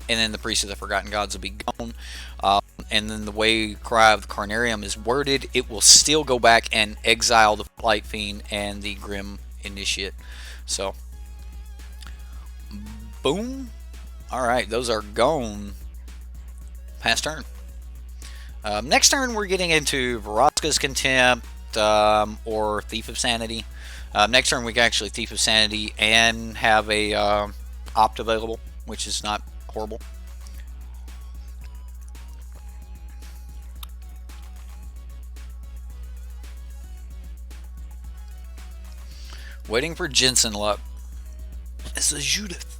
Speaker 1: And then the Priest of the Forgotten Gods will be gone. And then the way Cry of the Carnarium is worded, it will still go back and exile the Light Fiend and the Grim Initiate. So, boom. Alright, those are gone. Pass turn. Next turn, we're getting into Vraska's Contempt or Thief of Sanity. Next turn, we can actually Thief of Sanity and have a Opt available, which is not horrible. Waiting for Jensen luck. It's a Judith.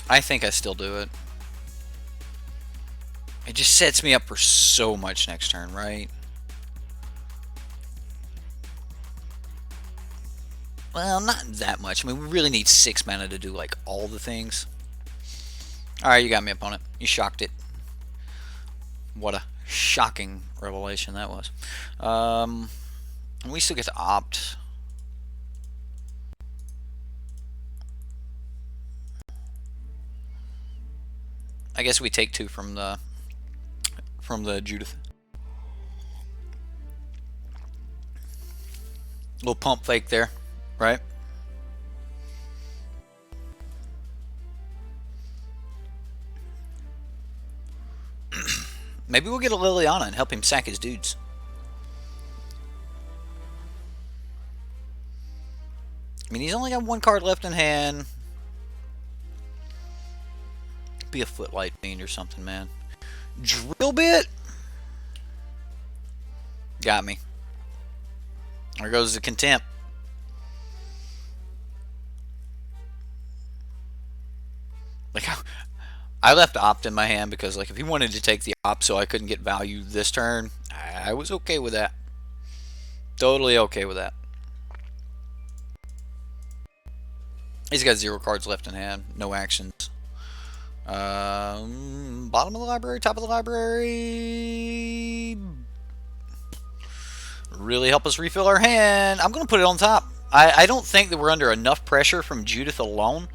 Speaker 1: I think I still do it. It just sets me up for so much next turn, right? Well, not that much. I mean, we really need 6 mana to do, like, all the things. Alright, you got me, opponent. You shocked it. What a shocking revelation that was. We still get to opt. I guess we take 2 from the Judith. Little pump fake there, right? Maybe we'll get a Liliana and help him sack his dudes. I mean, he's only got one card left in hand. Be a Footlight Fiend or something, man. Drill Bit? Got me. There goes the Contempt. Like, I left Opt in my hand because, like, if he wanted to take the Opt so I couldn't get value this turn, I was okay with that. Totally okay with that. He's got 0 cards left in hand. No actions. Bottom of the library, top of the library. Really help us refill our hand. I'm going to put it on top. I don't think that we're under enough pressure from Judith alone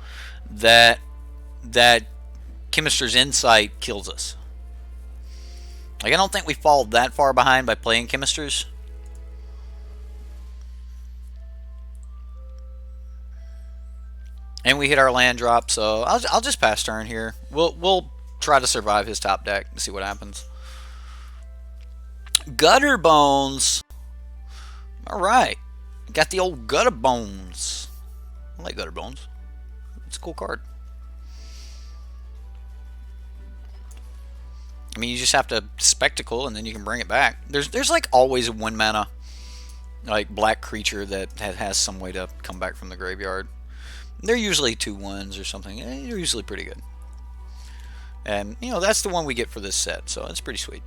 Speaker 1: that Chemister's Insight kills us. Like, I don't think we fall that far behind by playing Chemisters. And we hit our land drop, so I'll just pass turn here. We'll try to survive his top deck and see what happens. Gutter Bones. All right, got the old Gutter Bones. I like Gutter Bones. It's a cool card. I mean, you just have to Spectacle, and then you can bring it back. There's like always a 1 mana, like, black creature that has some way to come back from the graveyard. They're usually 2/1s or something. They're usually pretty good. And, you know, that's the one we get for this set, so it's pretty sweet.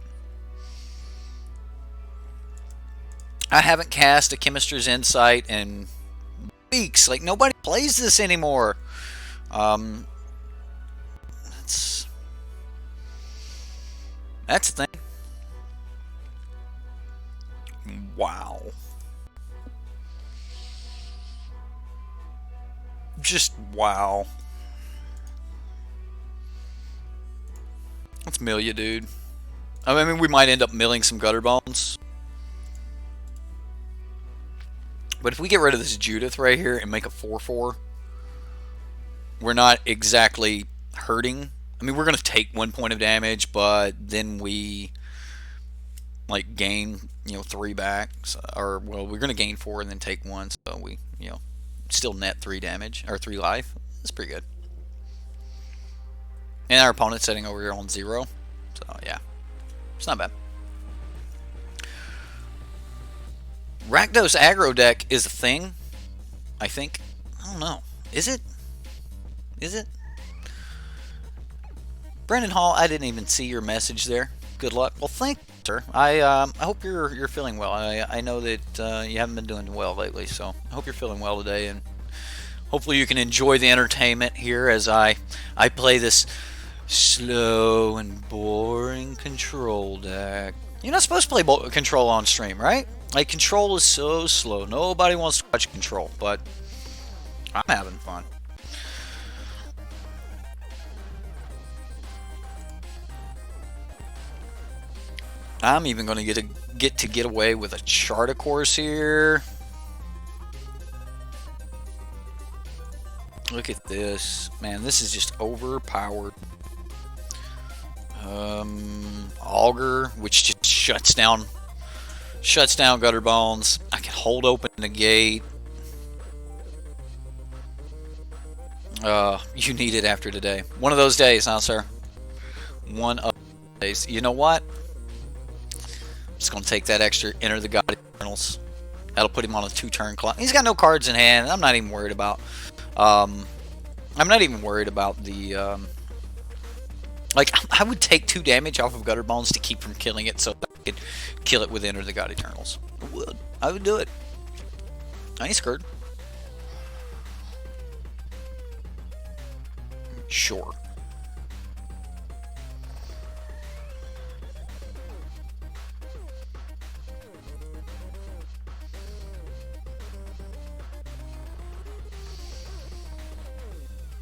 Speaker 1: I haven't cast a Chemister's Insight in weeks. Like, nobody plays this anymore. That's the thing. Wow. Just wow. Let's mill you, dude. I mean, we might end up milling some Gutter Bones. But if we get rid of this Judith right here and make a 4/4, we're not exactly hurting. I mean, we're going to take 1 point of damage, but then we, like, gain, you know, 3 back. So, or, well, we're going to gain 4 and then take 1, so we, you know, still net 3 damage, or 3 life. That's pretty good. And our opponent's sitting over here on 0. So, yeah. It's not bad. Rakdos aggro deck is a thing, I think. I don't know. Is it? Is it? Brendan Hall, I didn't even see your message there. Good luck. Well, thank you, sir. I hope you're feeling well. I know that you haven't been doing well lately, so I hope you're feeling well today, and hopefully you can enjoy the entertainment here as I play this slow and boring control deck. You're not supposed to play control on stream, right? Like, control is so slow. Nobody wants to watch control, but I'm having fun. I'm even going to get away with a Chart Course here. Look at this. Man, this is just overpowered. Augur, which just shuts down Gutter Bones. I can hold open the gate. You need it after today. One of those days, huh, sir? One of those days. You know what? I'm just going to take that extra Enter the God Eternals. That'll put him on a 2-turn clock. He's got no cards in hand. I'm not even worried about. I'm not even worried about the. Like, I would take 2 damage off of Gutter Bones to keep from killing it, so I could kill it with Enter the God Eternals. I would do it. I ain't scared. Sure.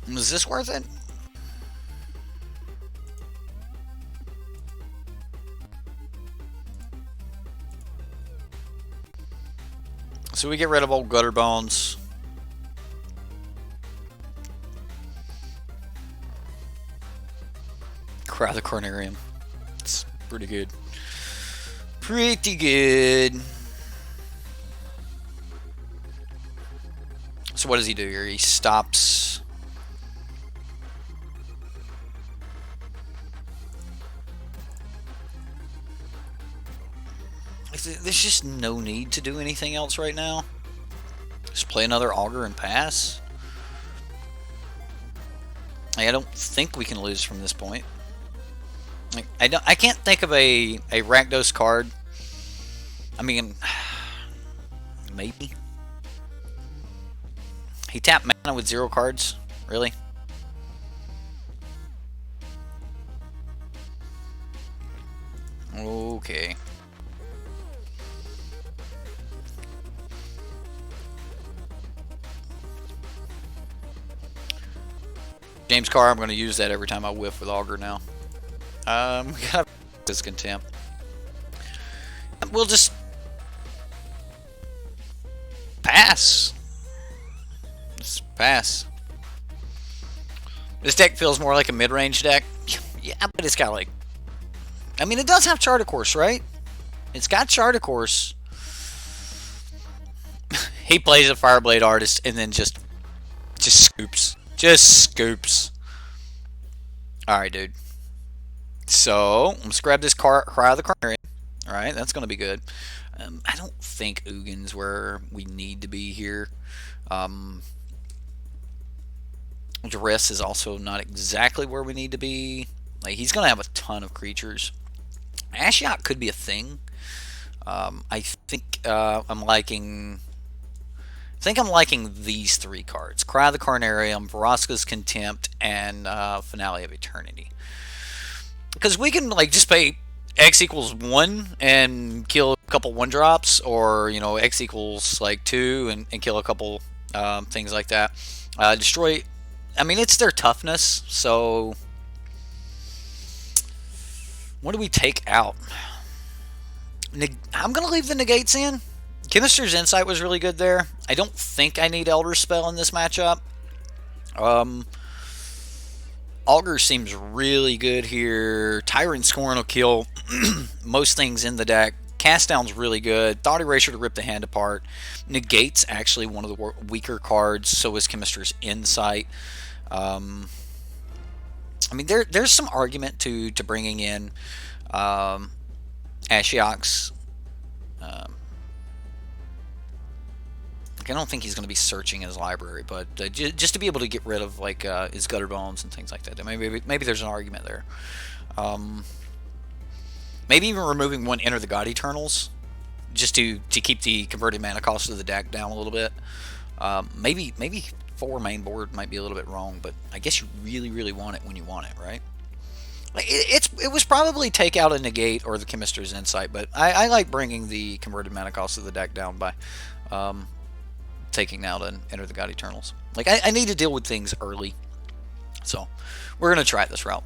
Speaker 1: Is this worth it? So we get rid of old Gutter Bones. Cry the Cornarium. It's pretty good. Pretty good. So what does he do here? He stops. There's just no need to do anything else right now. Just play another auger and pass. Like, I don't think we can lose from this point. Like, I can't think of a Rakdos card. I mean, maybe. He tapped mana with 0 cards? Really? Okay. James Carr, I'm going to use that every time I whiff with Augur now. We got this contempt. We'll just pass. Just pass. This deck feels more like a mid-range deck. Yeah, but it's got like... I mean, it does have Chart a Course, right? It's got Chart a Course. He plays a Fireblade Artist and then just scoops. Just scoops. Alright, dude. So, let's grab this Cry of the Carnarium. Alright, that's going to be good. I don't think Ugin's where we need to be here. Duress is also not exactly where we need to be. Like, he's going to have a ton of creatures. Ashiok could be a thing. I think I'm liking... I'm liking these 3 cards. Cry of the Carnarium, Vraska's Contempt, and Finale of Eternity. Because we can like just pay X equals 1 and kill a couple 1-drops, or you know, X equals like 2 and kill a couple things like that. Destroy... I mean, it's their toughness, so... What do we take out? I'm going to leave the negates in. Chemister's Insight was really good there. I don't think I need Elder Spell in this matchup. Augur seems really good here. Tyrant Scorn will kill most things in the deck. Cast Down's really good. Thought Erasure to rip the hand apart. Negate's actually one of the weaker cards. So is Chemister's Insight. I mean, there's some argument to bringing in Ashiok's. I don't think he's going to be searching his library, but just to be able to get rid of like his Gutter Bones and things like that. Maybe there's an argument there. Maybe even removing 1 Enter the God Eternals, just to keep the converted mana cost of the deck down a little bit. Maybe 4 main board might be a little bit wrong, but I guess you really want it when you want it, right? Like it was probably take out a negate or the Chemister's Insight, but I like bringing the converted mana cost of the deck down by taking out and Enter the God Eternals. Like I need to deal with things early, so we're gonna try this route.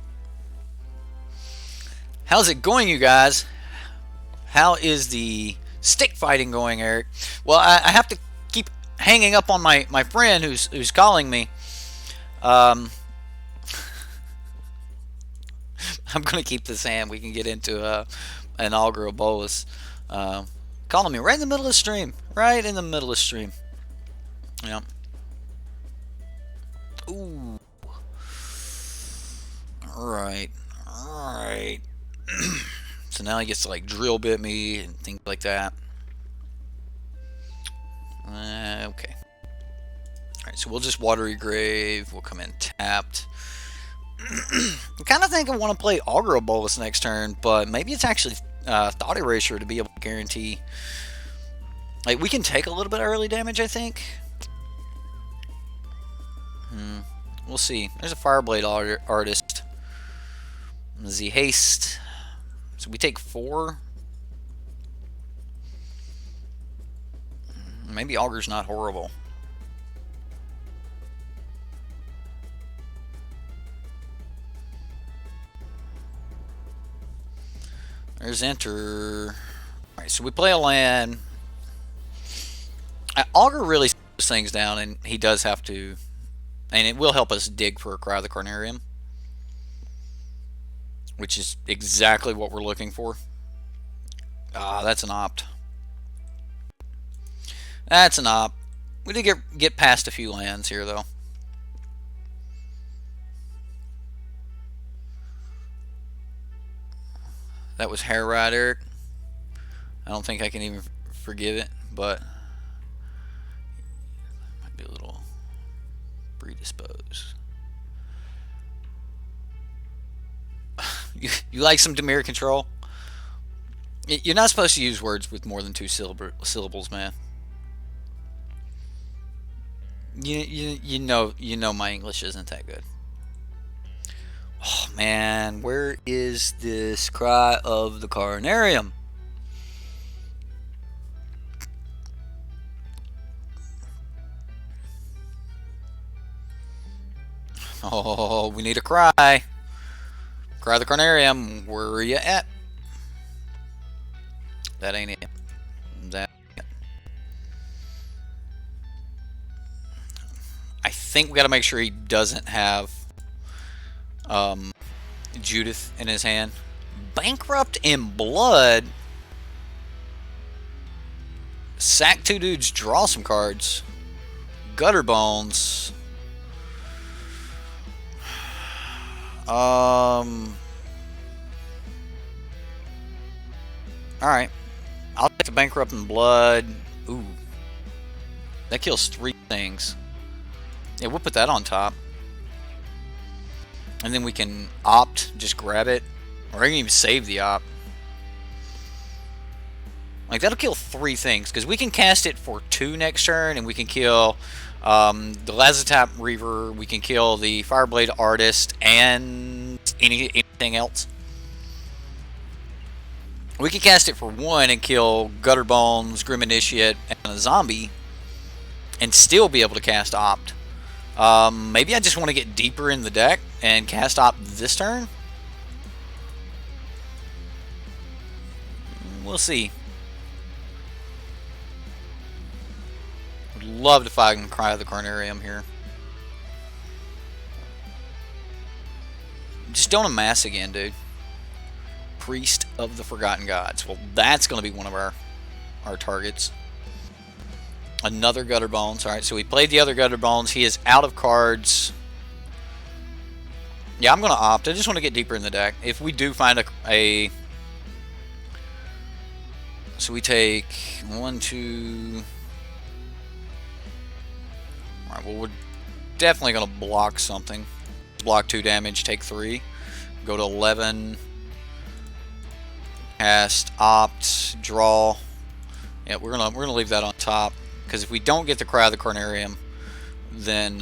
Speaker 1: How's it going, you guys? How is the stick fighting going, Eric? Well, I have to keep hanging up on my friend who's calling me. I'm gonna keep this hand. We can get into an Augur Bolus. Calling me right in the middle of the stream. Right in the middle of the stream. Yeah. Ooh. Alright. Alright. So now he gets to like drill bit me and things like that. Okay. Alright, so we'll just Watery Grave. We'll come in tapped. I kind of think I want to play Augur Bolus next turn, but maybe it's actually Thought Erasure to be able to guarantee. Like, we can take a little bit of early damage, I think. We'll see. There's a Fireblade Artist. Z Haste. So we take 4. Maybe Augur's not horrible. There's Enter. Alright, so we play a land. Augur really slows things down, and he does have to... And it will help us dig for a Cry of the Carnarium, which is exactly what we're looking for. That's an opt. That's an opt. We did get past a few lands here, though. That was hair right, Eric. I don't think I can even forgive it, but might be a little predisposed. You like some Dimir control? You're not supposed to use words with more than two syllables, man. You know my English isn't that good. Oh man, where is this Cry of the Carnarium? Oh, we need a cry. Cry of the Carnarium, where are you at? That ain't it. That. I think we got to make sure he doesn't have Judith in his hand. Bankrupt in Blood. Sack two dudes, draw some cards. Gutter Bones. Alright. I'll take the Bankrupt in Blood. Ooh. That kills 3 things. Yeah, we'll put that on top. And then we can opt, just grab it. Or I can even save the opt. Like, that'll kill 3 things. Because we can cast it for 2 next turn. And we can kill the Lazatap Reaver. We can kill the Fireblade Artist. And anything else. We can cast it for 1 and kill Gutter Bones, Grim Initiate, and a zombie. And still be able to cast opt. Maybe I just want to get deeper in the deck and cast opt this turn. We'll see. Would love if I can Cry of the Carnarium here. Just don't amass again, dude. Priest of the Forgotten Gods. Well, that's going to be one of our targets. Another Gutter Bones. Alright, so we played the other Gutter Bones. He is out of cards. Yeah, I'm going to opt. I just want to get deeper in the deck. If we do find a... So we take 1, 2... Alright, well, we're definitely going to block something. Block 2 damage, take 3. Go to 11. Cast, opt, draw. Yeah, we're gonna leave that on top. Because if we don't get the Cry of the Carnarium, then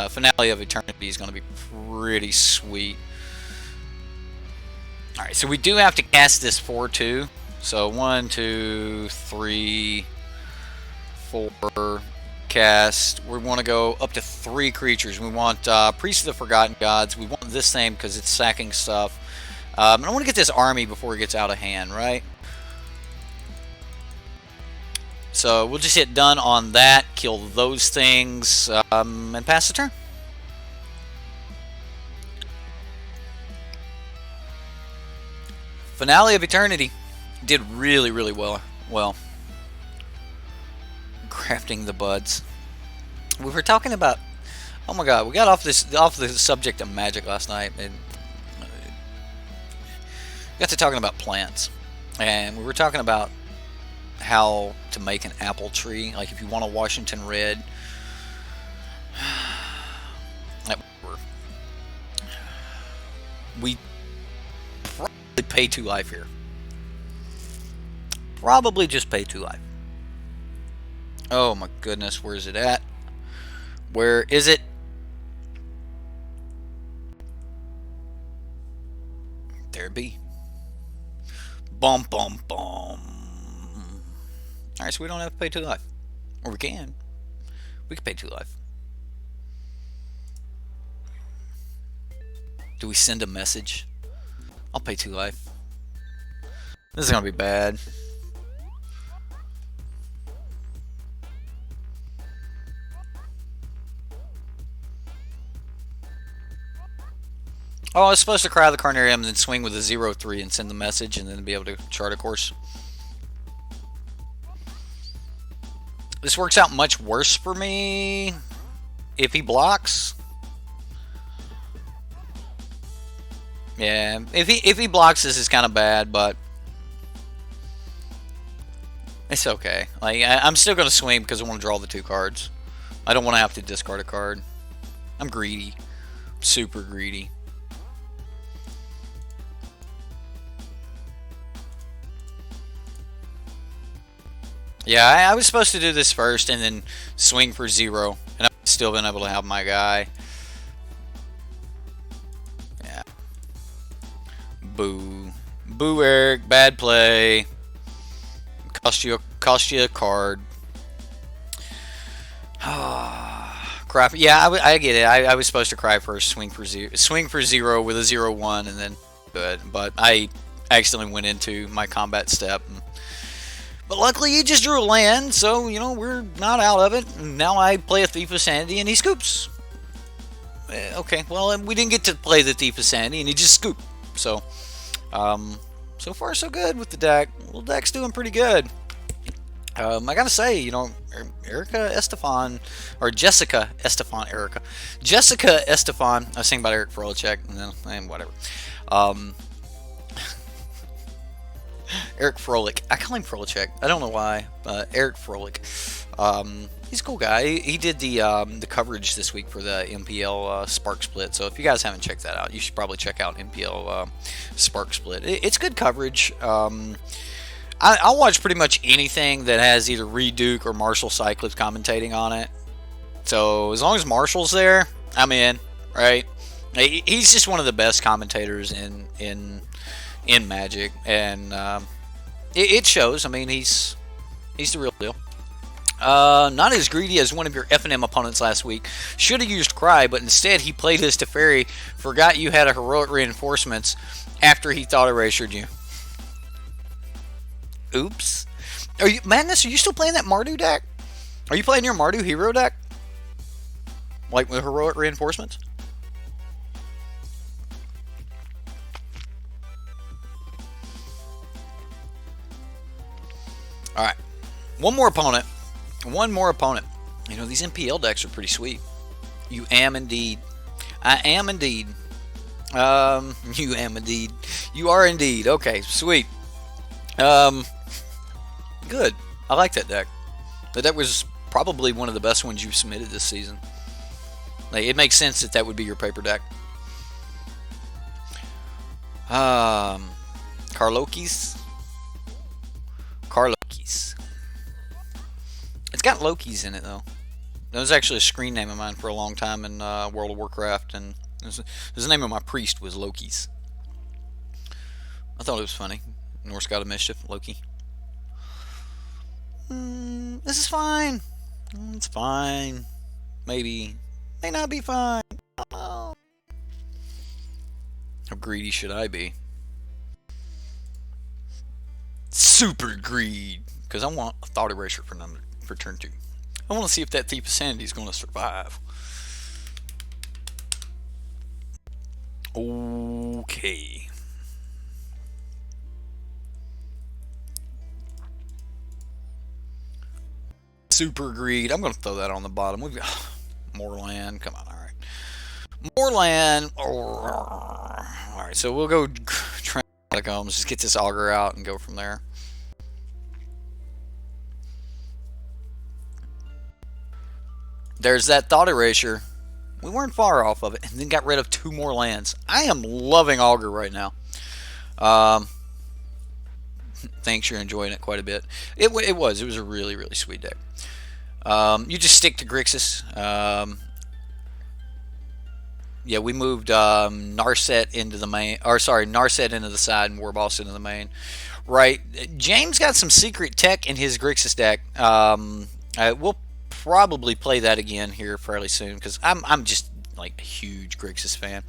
Speaker 1: Finale of Eternity is going to be pretty sweet. Alright, so we do have to cast this 4-2. So 1, 2, 3, 4, cast. We want to go up to 3 creatures. We want Priest of the Forgotten Gods. We want this name because it's sacking stuff. I want to get this army before it gets out of hand, right? So we'll just hit done on that, kill those things, and pass the turn. Finale of Eternity did really, really well. Crafting the buds. We were talking about. Oh my God, we got off the subject of magic last night, and got to talking about plants, and we were talking about how to make an apple tree. Like if you want a Washington Red, we probably pay 2 life here. Probably just pay 2 life. Oh my goodness, where is it at? Where is it? There it be. Bum bum bum. Alright, so we don't have to pay 2 life. Or we can. We can pay 2 life. Do we send a message? I'll pay 2 life. This is gonna be bad. Oh, I was supposed to Cry the Carnarium and then swing with a 0-3 and send the message and then be able to chart a course. This works out much worse for me if he blocks. Yeah, if he blocks, this is kind of bad, but it's okay. Like I'm still gonna swing because I want to draw the 2 cards. I don't want to have to discard a card. I'm greedy, super greedy. Yeah, I was supposed to do this first and then swing for 0, and I've still been able to have my guy. Yeah. Boo. Boo, Eric. Bad play. Cost you a card. Crap. Yeah, I get it. I was supposed to cry first, swing for 0 with a 0/1, and then good. But I accidentally went into my combat step. But luckily, he just drew a land, so you know we're not out of it. Now I play a Thief of Sanity, and he scoops. Okay, well we didn't get to play the Thief of Sanity, and he just scooped. So, so far so good with the deck. Well, deck's doing pretty good. I gotta say, you know, Erica Estephan, or Jessica Estephan, Jessica Estephan. I was saying about Eric Frolicek, and whatever. Eric Froelich. I call him Frolicek. I don't know why. Eric Froelich. He's a cool guy. He did the coverage this week for the MPL Spark Split. So if you guys haven't checked that out, you should probably check out MPL Spark Split. It's good coverage. I'll watch pretty much anything that has either Reed Duke or Marshall Cyclops commentating on it. So as long as Marshall's there, I'm in. Right? He's just one of the best commentators in Magic, and it shows. I mean, he's the real deal. Not as greedy as one of your F&M opponents last week. Should have used Cry, but instead he played his Teferi, forgot you had a heroic reinforcements after he thought erased you. Oops. Madness, are you still playing that Mardu deck? Are you playing your Mardu hero deck? Like with heroic reinforcements? Alright. One more opponent. You know, these MPL decks are pretty sweet. You am indeed. I am indeed. You am indeed. You are indeed. Okay, sweet. Good. I like that deck. That deck was probably one of the best ones you've submitted this season. Like, it makes sense that would be your paper deck. Carlokis. It's got Loki's in it, though. That was actually a screen name of mine for a long time in World of Warcraft, and the name of my priest was Loki's. I thought it was funny. Norse god of mischief, Loki. This is fine. It's fine. Maybe. May not be fine. Oh. How greedy should I be? Super greed. Because I want a Thought Eraser for turn 2. I want to see if that Thief of Sanity is going to survive. Okay. Super greed. I'm going to throw that on the bottom. We've got more land. Come on, all right. More land. All right, so we'll go Catacombs. Just get this auger out and go from there. There's that Thought Erasure. We weren't far off of it, and then got rid of 2 more lands. I am loving Augur right now. Thanks, you're enjoying it quite a bit. It was a really, really sweet deck. You just stick to Grixis. Yeah, we moved Narset into the main, or sorry, Narset into the side and Warboss into the main. Right, James got some secret tech in his Grixis deck. We'll probably play that again here fairly soon because I'm just like a huge Grixis fan.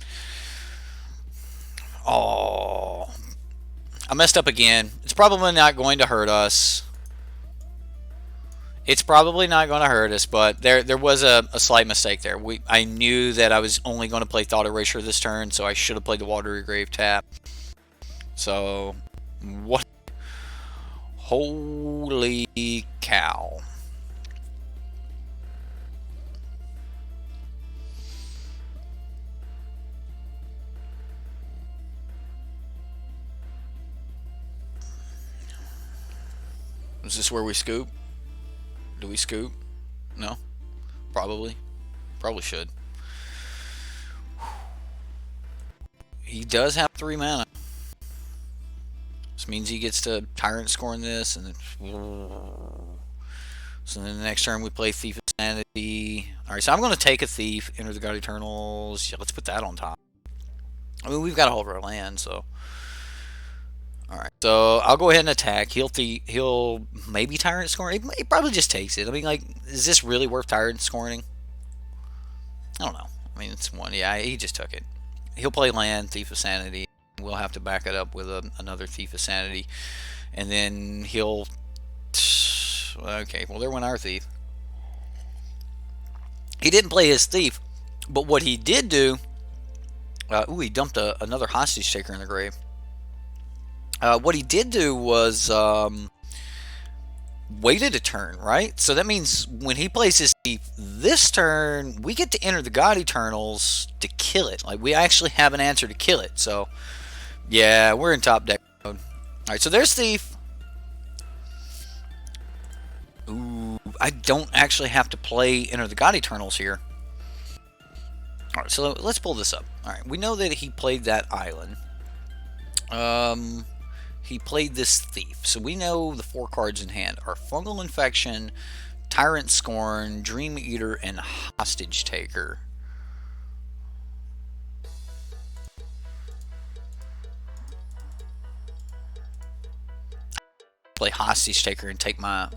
Speaker 1: Oh, I messed up again. It's probably not going to hurt us. It's probably not going to hurt us, but there was a slight mistake there. I knew that I was only going to play Thought Erasure this turn, so I should have played the Watery Grave tap. So, what? Holy cow. Is this where we scoop? Do we scoop? No? Probably. Probably should. He does have 3 mana. This means he gets to Tyrant scoring this, and then... So then the next turn we play Thief of Sanity. Alright, so I'm going to take a Thief, enter the God Eternals. Yeah, let's put that on top. I mean, we've got all of our land, so... Alright, so I'll go ahead and attack. He'll maybe Tyrant score. He probably just takes it. I mean, like, is this really worth Tyrant scoring? I don't know. I mean, it's one. Yeah, he just took it. He'll play land, Thief of Sanity. We'll have to back it up with another Thief of Sanity. And then he'll... Okay, well, there went our Thief. He didn't play his Thief, but what he did do... he dumped another Hostage Taker in the grave. What he did do was waited a turn, right? So that means when he plays his Thief this turn, we get to enter the God Eternals to kill it. Like, we actually have an answer to kill it. So, yeah, we're in top deck mode. Alright, so there's Thief. Ooh, I don't actually have to play enter the God Eternals here. Alright, so let's pull this up. Alright, we know that he played that island. He played this Thief. So we know the 4 cards in hand are Fungal Infection, Tyrant Scorn, Dream Eater, and Hostage Taker. Play Hostage Taker and take my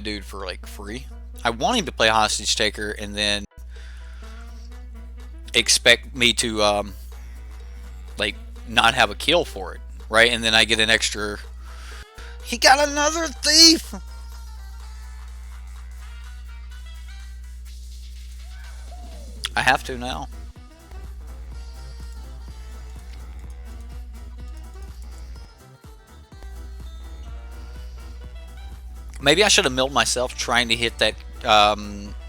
Speaker 1: dude for like free. I want him to play Hostage Taker and then expect me to like not have a kill for it, right? And then I get an extra. He got another Thief. I have to now. Maybe I should have milled myself trying to hit that,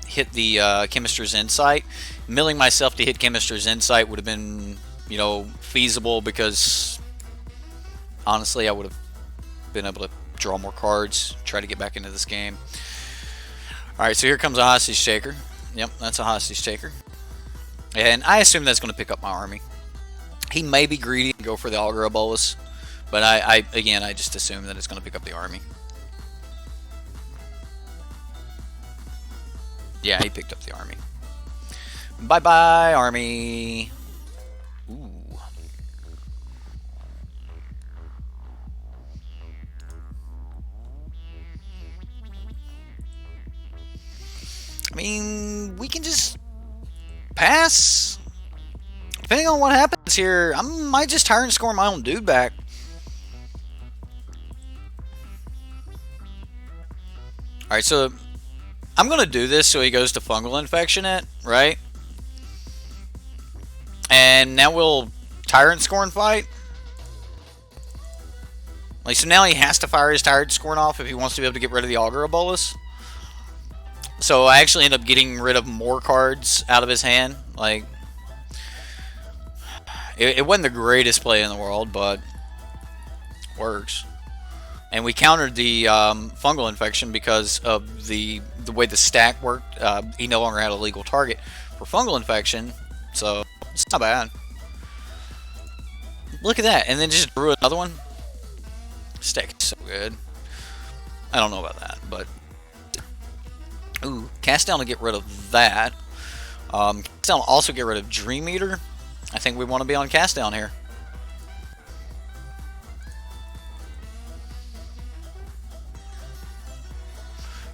Speaker 1: hit the Chemister's Insight. Milling myself to hit Chemister's Insight would have been, you know, feasible because honestly, I would have been able to draw more cards, try to get back into this game. Alright, so here comes a Hostage Taker. Yep, that's a Hostage Taker. And I assume that's going to pick up my army. He may be greedy and go for the Augur Bolus, but again, I just assume that it's going to pick up the army. Yeah, he picked up the army. Bye-bye, army. Ooh. I mean, we can just pass. Depending on what happens here, I might just Tyrant score my own dude back. Alright, so I'm going to do this so he goes to Fungal Infection it, right? And now we'll Tyrant Scorn fight. Like, so now he has to fire his Tyrant Scorn off if he wants to be able to get rid of the Augur Bolus. So I actually end up getting rid of more cards out of his hand. Like, it wasn't the greatest play in the world, but works. And we countered the Fungal Infection because of the way the stack worked. He no longer had a legal target for Fungal Infection, so it's not bad. Look at that, and then just drew another one. Stack is so good. I don't know about that, but ooh, cast down to get rid of that. Cast down also get rid of Dream Eater. I think we want to be on cast down here.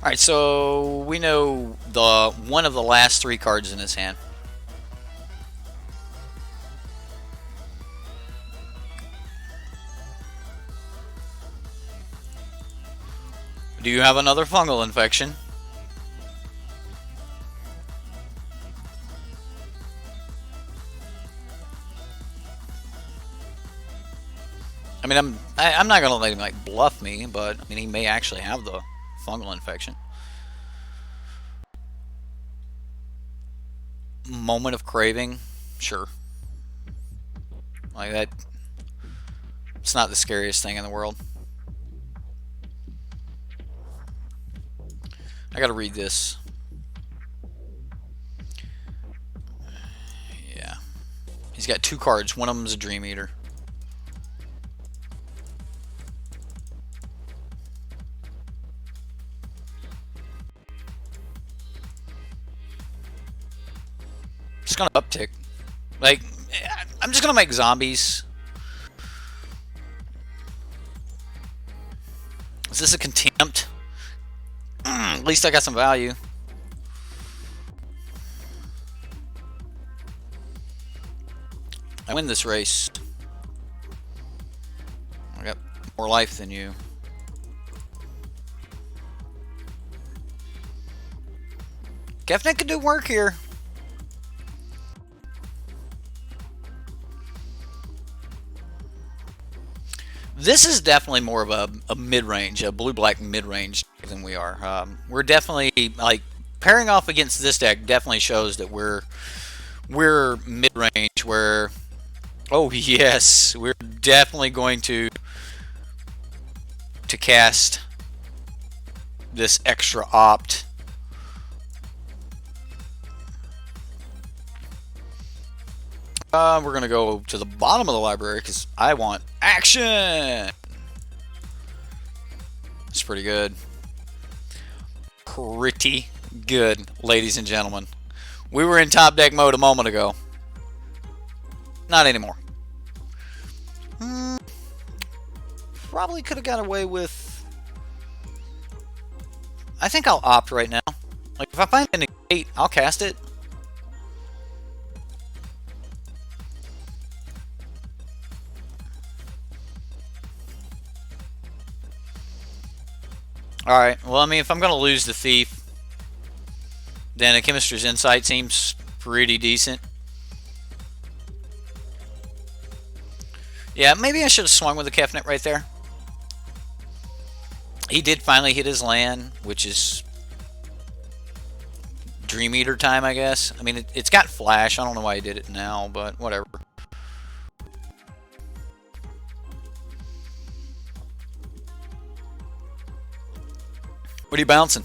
Speaker 1: Alright, so we know one of the last 3 cards in his hand. Do you have another Fungal Infection? I mean, I'm not gonna let him like bluff me, but I mean he may actually have the Fungal Infection. Moment of Craving, sure. Like that It's not the scariest thing in the world. I gotta read this. Yeah. He's got 2 cards. One of them is a Dream Eater. Just gonna uptick. Like, I'm just gonna make zombies. Is this a contempt? At least I got some value. I win this race. I got more life than you. Kefnet could do work here. This is definitely more of a mid-range, a blue-black mid-range than we are. We're definitely, like, pairing off against this deck definitely shows that we're mid-range, where, oh yes, we're definitely going to cast this extra opt. We're gonna go to the bottom of the library because I want action. It's pretty good. Pretty good, ladies and gentlemen. We were in top deck mode a moment ago. Not anymore. Probably could have got away with... I think I'll opt right now. Like, if I find a negate, I'll cast it. Alright, well, I mean, if I'm going to lose the Thief, then a Chemist's Insight seems pretty decent. Yeah, maybe I should have swung with the Kefnet right there. He did finally hit his land, which is Dream Eater time, I guess. I mean, it's got Flash. I don't know why he did it now, but whatever. What are you bouncing?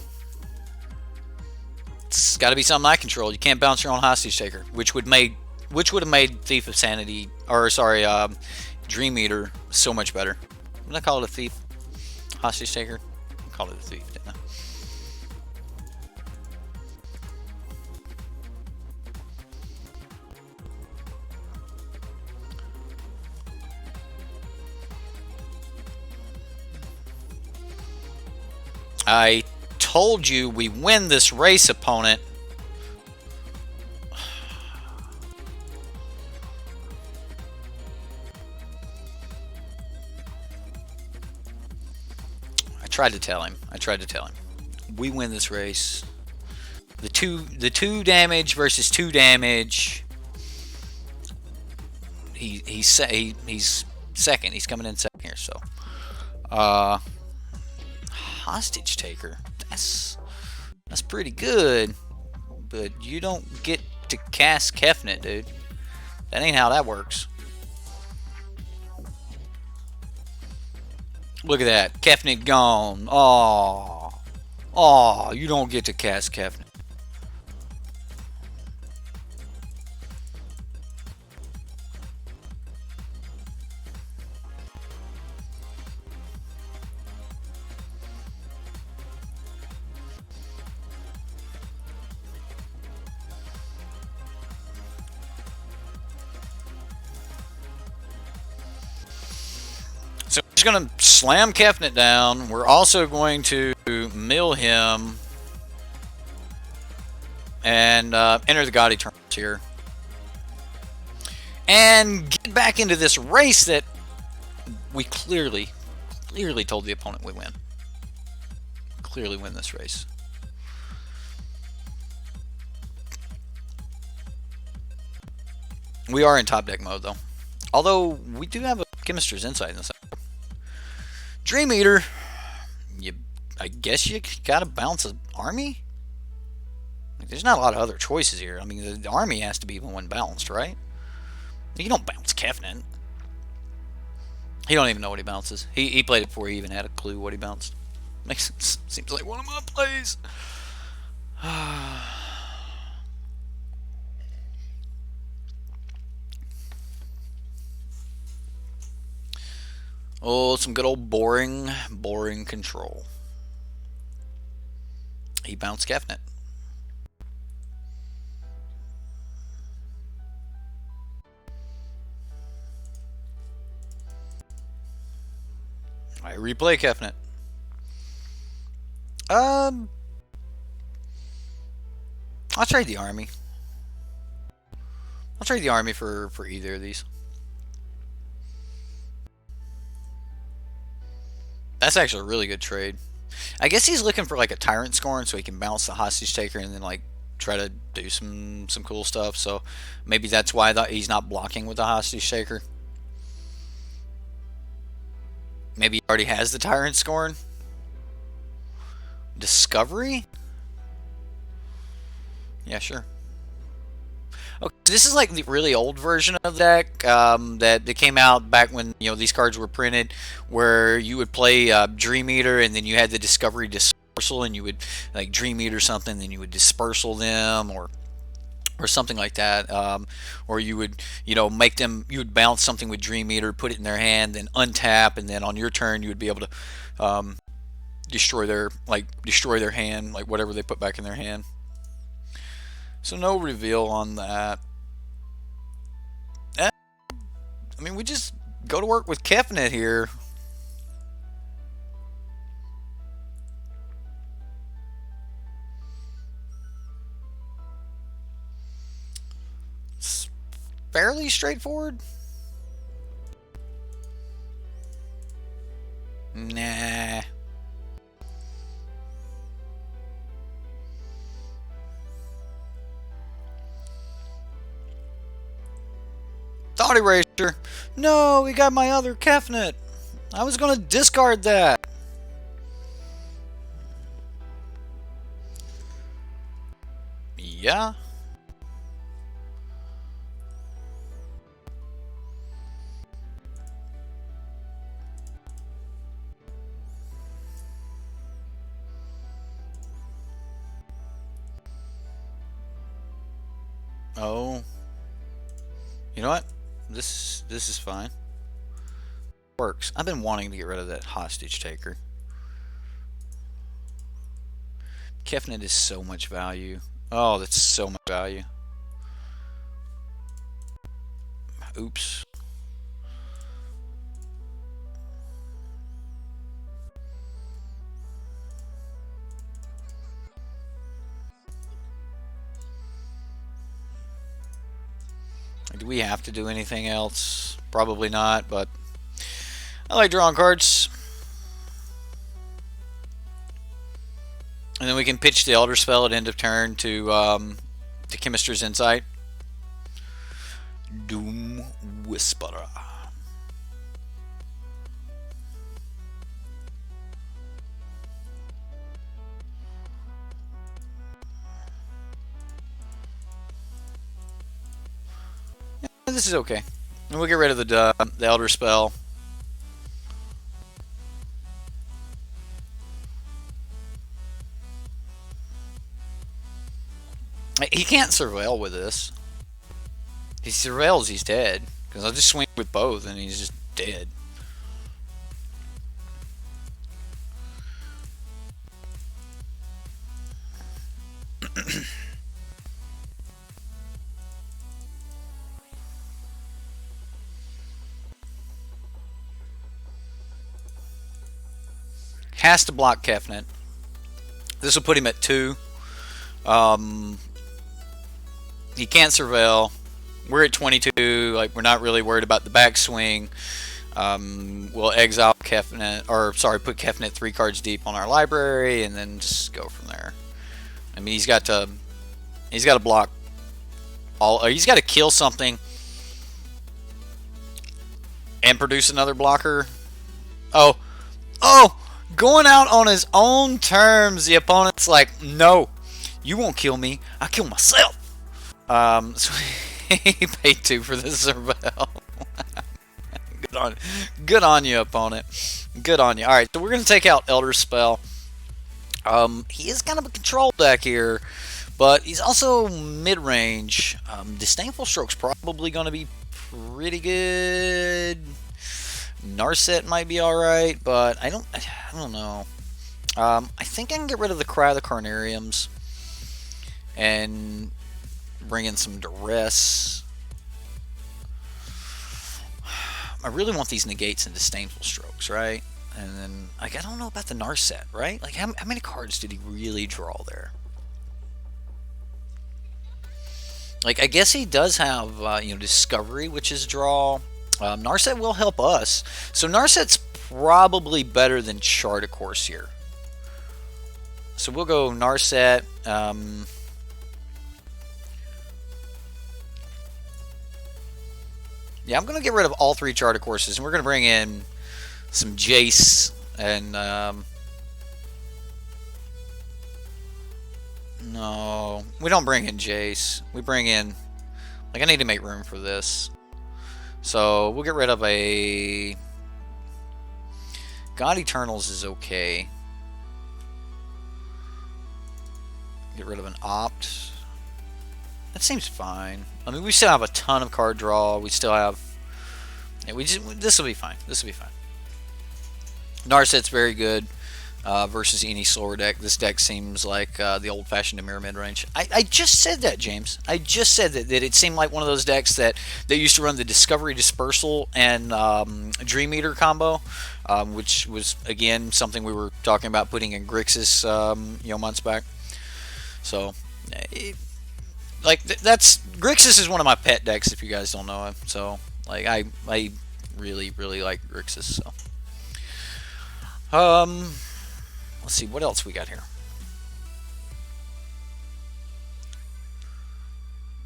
Speaker 1: It's got to be something I control. You can't bounce your own Hostage Taker, which would have made Thief of Sanity, or sorry, Dream Eater so much better. Did I call it a Thief? Hostage Taker? I called it a Thief, didn't I? I told you we win this race, opponent. I tried to tell him. We win this race. The two damage versus 2 damage. He's second. He's coming in second here. So, Hostage Taker. That's pretty good. But you don't get to cast Kefnet, dude. That ain't how that works. Look at that. Kefnet gone. Oh, you don't get to cast Kefnet. So we're just going to slam Kefnet down. We're also going to mill him and enter the Gotti turns here. And get back into this race that we clearly told the opponent we win. Clearly win this race. We are in top deck mode, though. Although, we do have a Chemist's Insight in this. Dream Eater, I guess you gotta bounce an army? Like, there's not a lot of other choices here. I mean, the army has to be one balanced, right? You don't bounce Kefnet. He don't even know what he bounces. He played it before he even had a clue what he bounced. Makes seems like one of my plays. Oh, some good old boring control. He bounced Kefnet. I replay Kefnet. Um, I'll trade the army. I'll trade the army for either of these. That's actually a really good trade. I guess he's looking for like a tyrant scoring so he can bounce the hostage taker and then like try to do some cool stuff. So maybe that's why he's not blocking with the hostage taker. Maybe he already has the tyrant scoring. Discovery? Yeah, sure. Okay, this is like the really old version of the deck that came out back when these cards were printed, where you would play Dream Eater and then you had the Discovery Dispersal, and you would like Dream Eater something, then you would dispersal them or something like that, or you would make them, you would bounce something with Dream Eater, put it in their hand, then untap, and then on your turn you would be able to destroy their hand, like whatever they put back in their hand. So no reveal on that. I mean, we just go to work with Kefnet here. It's fairly straightforward. Nah. Thought Eraser. No, we got my other Kefnet. I was going to discard that. Yeah. Oh. You know what? This is fine. Works. I've been wanting to get rid of that hostage taker. Kefnet is so much value. Oh, that's so much value. Oops. Do we have to do anything else? Probably not, but I like drawing cards. And then we can pitch the Elder Spell at end of turn to Chemister's Insight. Doom Whisperer. Yeah, this is okay. And we'll get rid of the Elder Spell. He can't surveil with this. If he surveils, he's dead. Because I'll just swing with both and he's just dead. Has to block Kefnet. This will put him at 2. He can't surveil. We're at 22. Like, we're not really worried about the backswing. We'll exile Kefnet, or sorry, put Kefnet 3 cards deep on our library, and then just go from there. I mean, he's got to block all. He's got to kill something and produce another blocker. Oh, going out on his own terms. The opponent's like, no, you won't kill me. I kill myself. So he paid 2 for the surveil. on, good on you, opponent. Good on you. All right, so we're gonna take out Elder Spell. He is kind of a control deck here, but he's also mid-range. Disdainful Stroke's probably gonna be pretty good. Narset might be all right, but I don't know. I think I can get rid of the Cry of the Carnariums and bring in some Duress. I really want these negates and disdainful strokes, right? And then, like, I don't know about the Narset, right? Like, how many cards did he really draw there? Like, I guess he does have, Discovery, which is draw. Narset will help us. So Narset's probably better than Chart, of course, here. So we'll go Narset. Yeah, I'm going to get rid of all 3 Charter Courses, and we're going to bring in some Jace and... no, we don't bring in Jace. We bring in... Like, I need to make room for this. So, we'll get rid of a... God Eternals is okay. Get rid of an Opt. That seems fine. I mean, we still have a ton of card draw. We still have... Yeah, this will be fine. This will be fine. Narset's very good versus any slower deck. This deck seems like the old-fashioned Dimir mid-range. I just said that, James. I just said that it seemed like one of those decks that they used to run the Discovery Dispersal and Dream Eater combo, which was, again, something we were talking about putting in Grixis months back. So... that's Grixis is one of my pet decks if you guys don't know him. So like I really like Grixis. So let's see what else we got here.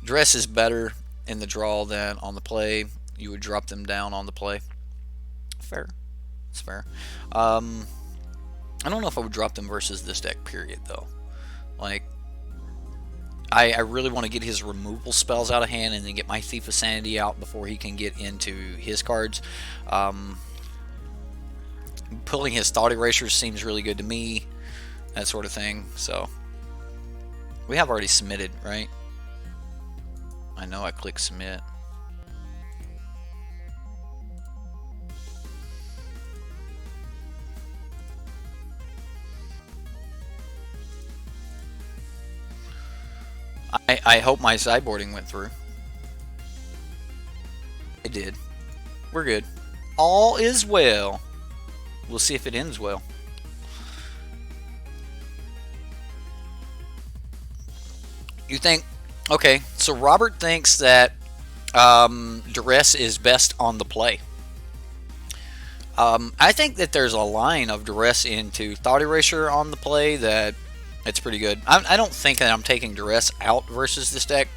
Speaker 1: Dress is better in the draw than on the play. You would drop them down on the play. Fair, it's fair. I don't know if I would drop them versus this deck. Period though. Like. I really want to get his removal spells out of hand and then get my Thief of Sanity out before he can get into his cards. Pulling his Thought Erasers seems really good to me, that sort of thing. So we have already submitted, right? I know I clicked submit. I hope my sideboarding went through. It did. We're good. All is well. We'll see if it ends well. You think... Okay, so Robert thinks that Duress is best on the play. I think that there's a line of Duress into Thought Erasure on the play that... It's pretty good. I don't think that I'm taking Duress out versus this deck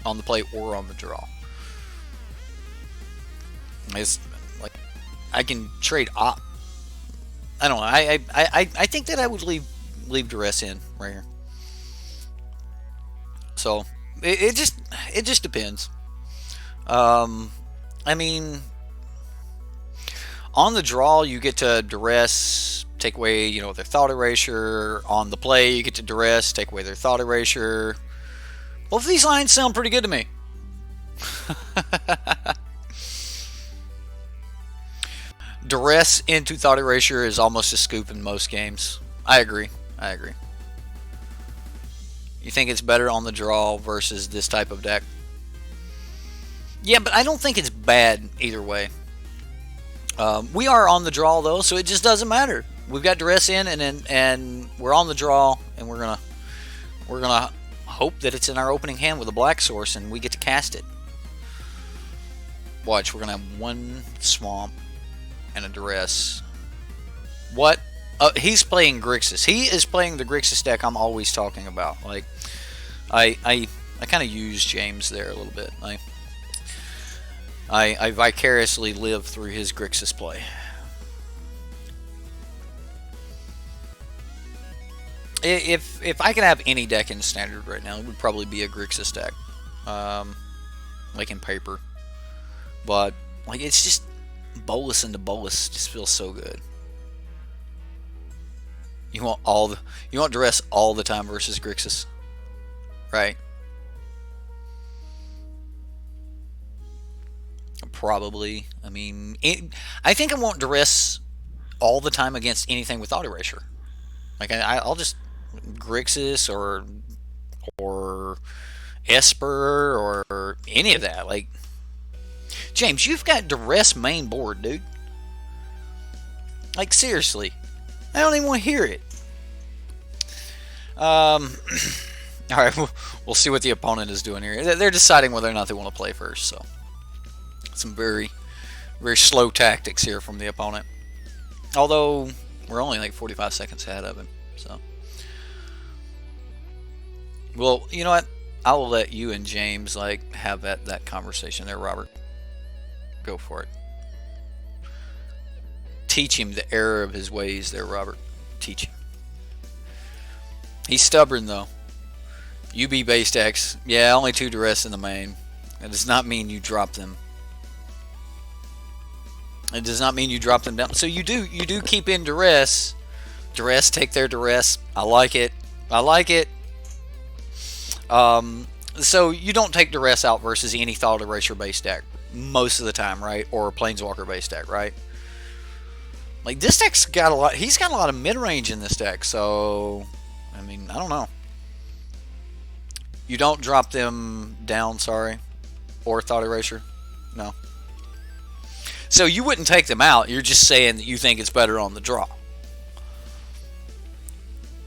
Speaker 1: on the play or on the draw. It's like I can trade op. I don't know. I think that I would leave Duress in right here. So it just depends. I mean, on the draw you get to Duress. Take away, their Thought Erasure. On the play, you get to Duress, take away their Thought Erasure. Both of these lines sound pretty good to me. Duress into Thought Erasure is almost a scoop in most games. I agree. You think it's better on the draw versus this type of deck? Yeah, but I don't think it's bad either way. We are on the draw though, so it just doesn't matter. We've got Duress in, and we're on the draw, and we're gonna hope that it's in our opening hand with a black source, and we get to cast it. Watch, we're gonna have one Swamp and a Duress. What? He's playing Grixis. He is playing the Grixis deck I'm always talking about. Like, I kind of use James there a little bit. I vicariously live through his Grixis play. If I could have any deck in Standard right now, it would probably be a Grixis deck, like in paper. But like it's just Bolus into Bolus just feels so good. You want Duress all the time versus Grixis, right? Probably. I mean, I think I want Duress all the time against anything with Auto Erasure. Like I'll just Grixis or Esper or any of that. Like James, you've got Duress main board, dude. Like seriously, I don't even want to hear it. All right, we'll see what the opponent is doing here. They're deciding whether or not they want to play first. So some very very slow tactics here from the opponent. Although we're only like 45 seconds ahead of him. So, well, you know what? I will let you and James like have that conversation there, Robert. Go for it. Teach him the error of his ways there, Robert. Teach him. He's stubborn though. UB based X. Yeah, only 2 Duress in the main. That does not mean you drop them. It does not mean you drop them down. So you do keep in Duress. Duress, take their Duress. I like it. I like it. So you don't take Duress out versus any Thought Erasure based deck most of the time, right? Or Planeswalker based deck, right? Like this deck's got a lot. He's got a lot of mid range in this deck. So I mean, I don't know. You don't drop them down, sorry, or Thought Erasure. No. So you wouldn't take them out. You're just saying that you think it's better on the draw.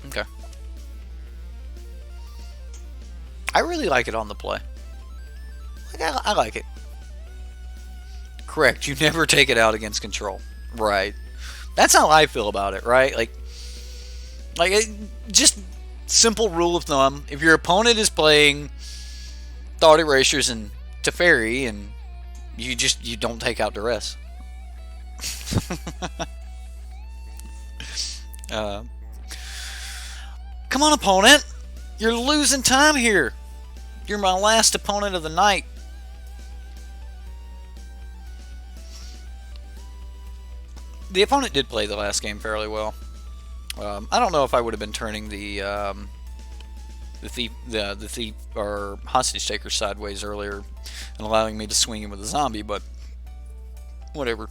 Speaker 1: Okay. I really like it on the play. I like it. Correct. You never take it out against control. Right. That's how I feel about it, right? Just simple rule of thumb. If your opponent is playing Thought Erasures and Teferi, and you don't take out Duress. Come on, opponent. You're losing time here. You're my last opponent of the night. The opponent did play the last game fairly well. I don't know if I would have been turning the thief or hostage taker sideways earlier and allowing me to swing him with a zombie, but whatever.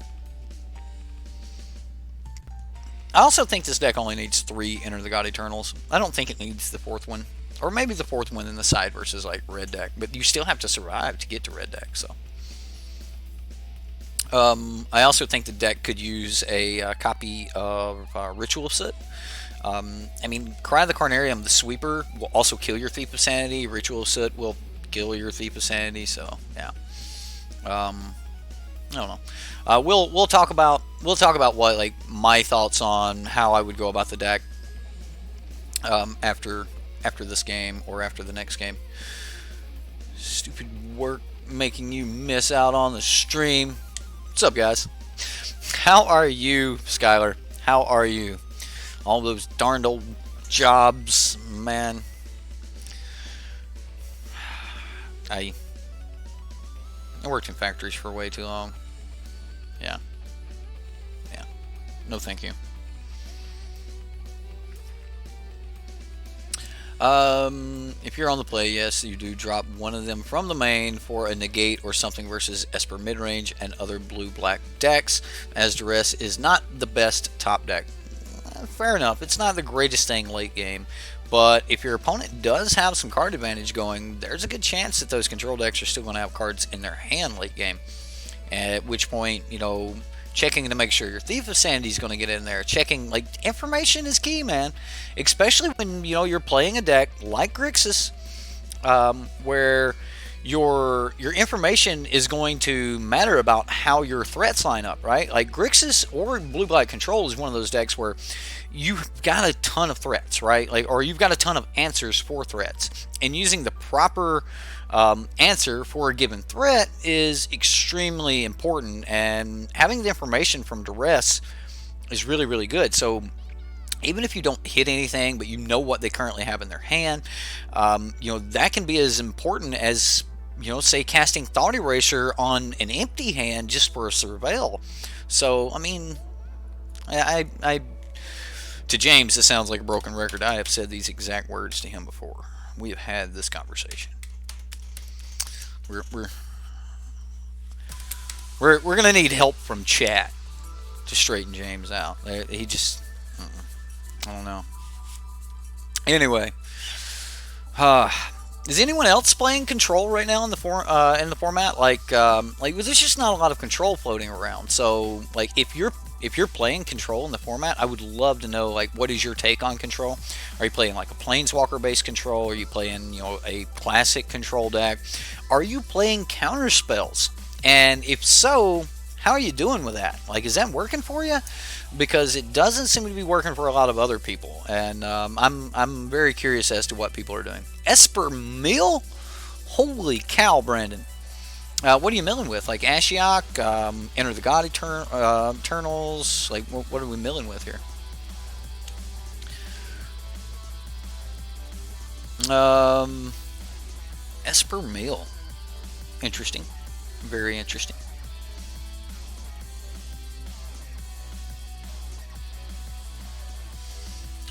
Speaker 1: I also think this deck only needs 3 Enter the God Eternals. I don't think it needs the 4th one. Or maybe the 4th one in the side versus like red deck. But you still have to survive to get to red deck. So, I also think the deck could use a copy of Ritual of Soot. I mean, Cry of the Carnarium, the sweeper, will also kill your Thief of Sanity. Ritual of Soot will kill your Thief of Sanity. So, yeah. I don't know. We'll talk about what like my thoughts on how I would go about the deck after this game or after the next game. Stupid work making you miss out on the stream. What's up, guys? How are you, Skylar? How are you? All those darned old jobs, man. I worked in factories for way too long. Yeah. No, thank you. If you're on the play, yes, you do drop one of them from the main for a negate or something versus Esper midrange and other blue-black decks, as Duress is not the best top deck. Fair enough, it's not the greatest thing late game, but if your opponent does have some card advantage going, there's a good chance that those control decks are still going to have cards in their hand late game. At which point, you know, checking to make sure your Thief of Sanity is going to get in there. Checking, like, information is key, man. Especially when, you know, you're playing a deck like Grixis, where your information is going to matter about how your threats line up, right? Like Grixis or Blue-Black Control is one of those decks where you've got a ton of threats, right? Like, or you've got a ton of answers for threats, and using the proper answer for a given threat is extremely important, and having the information from Duress is really, really good. So even if you don't hit anything, but you know what they currently have in their hand, you know, that can be as important as say casting Thought Eraser on an empty hand just for a surveil. So, I mean, I to James, this sounds like a broken record. I have said these exact words to him before. We have had this conversation. We're we're we're gonna need help from chat to straighten James out. He just, I don't know. Anyway, uh, is anyone else playing Control right now in the format? Like there's just not a lot of Control floating around. So like if you're playing Control in the format, I would love to know like what is your take on Control? Are you playing like a Planeswalker based Control? Are you playing a classic Control deck? Are you playing counter spells? And if so, how are you doing with that? Like, is that working for you? Because it doesn't seem to be working for a lot of other people, and I'm very curious as to what people are doing. Esper Mill, holy cow, Brandon! What are you milling with? Like Ashiok, Enter the God Eternals? Like, what are we milling with here? Um, Esper Mill, interesting, very interesting.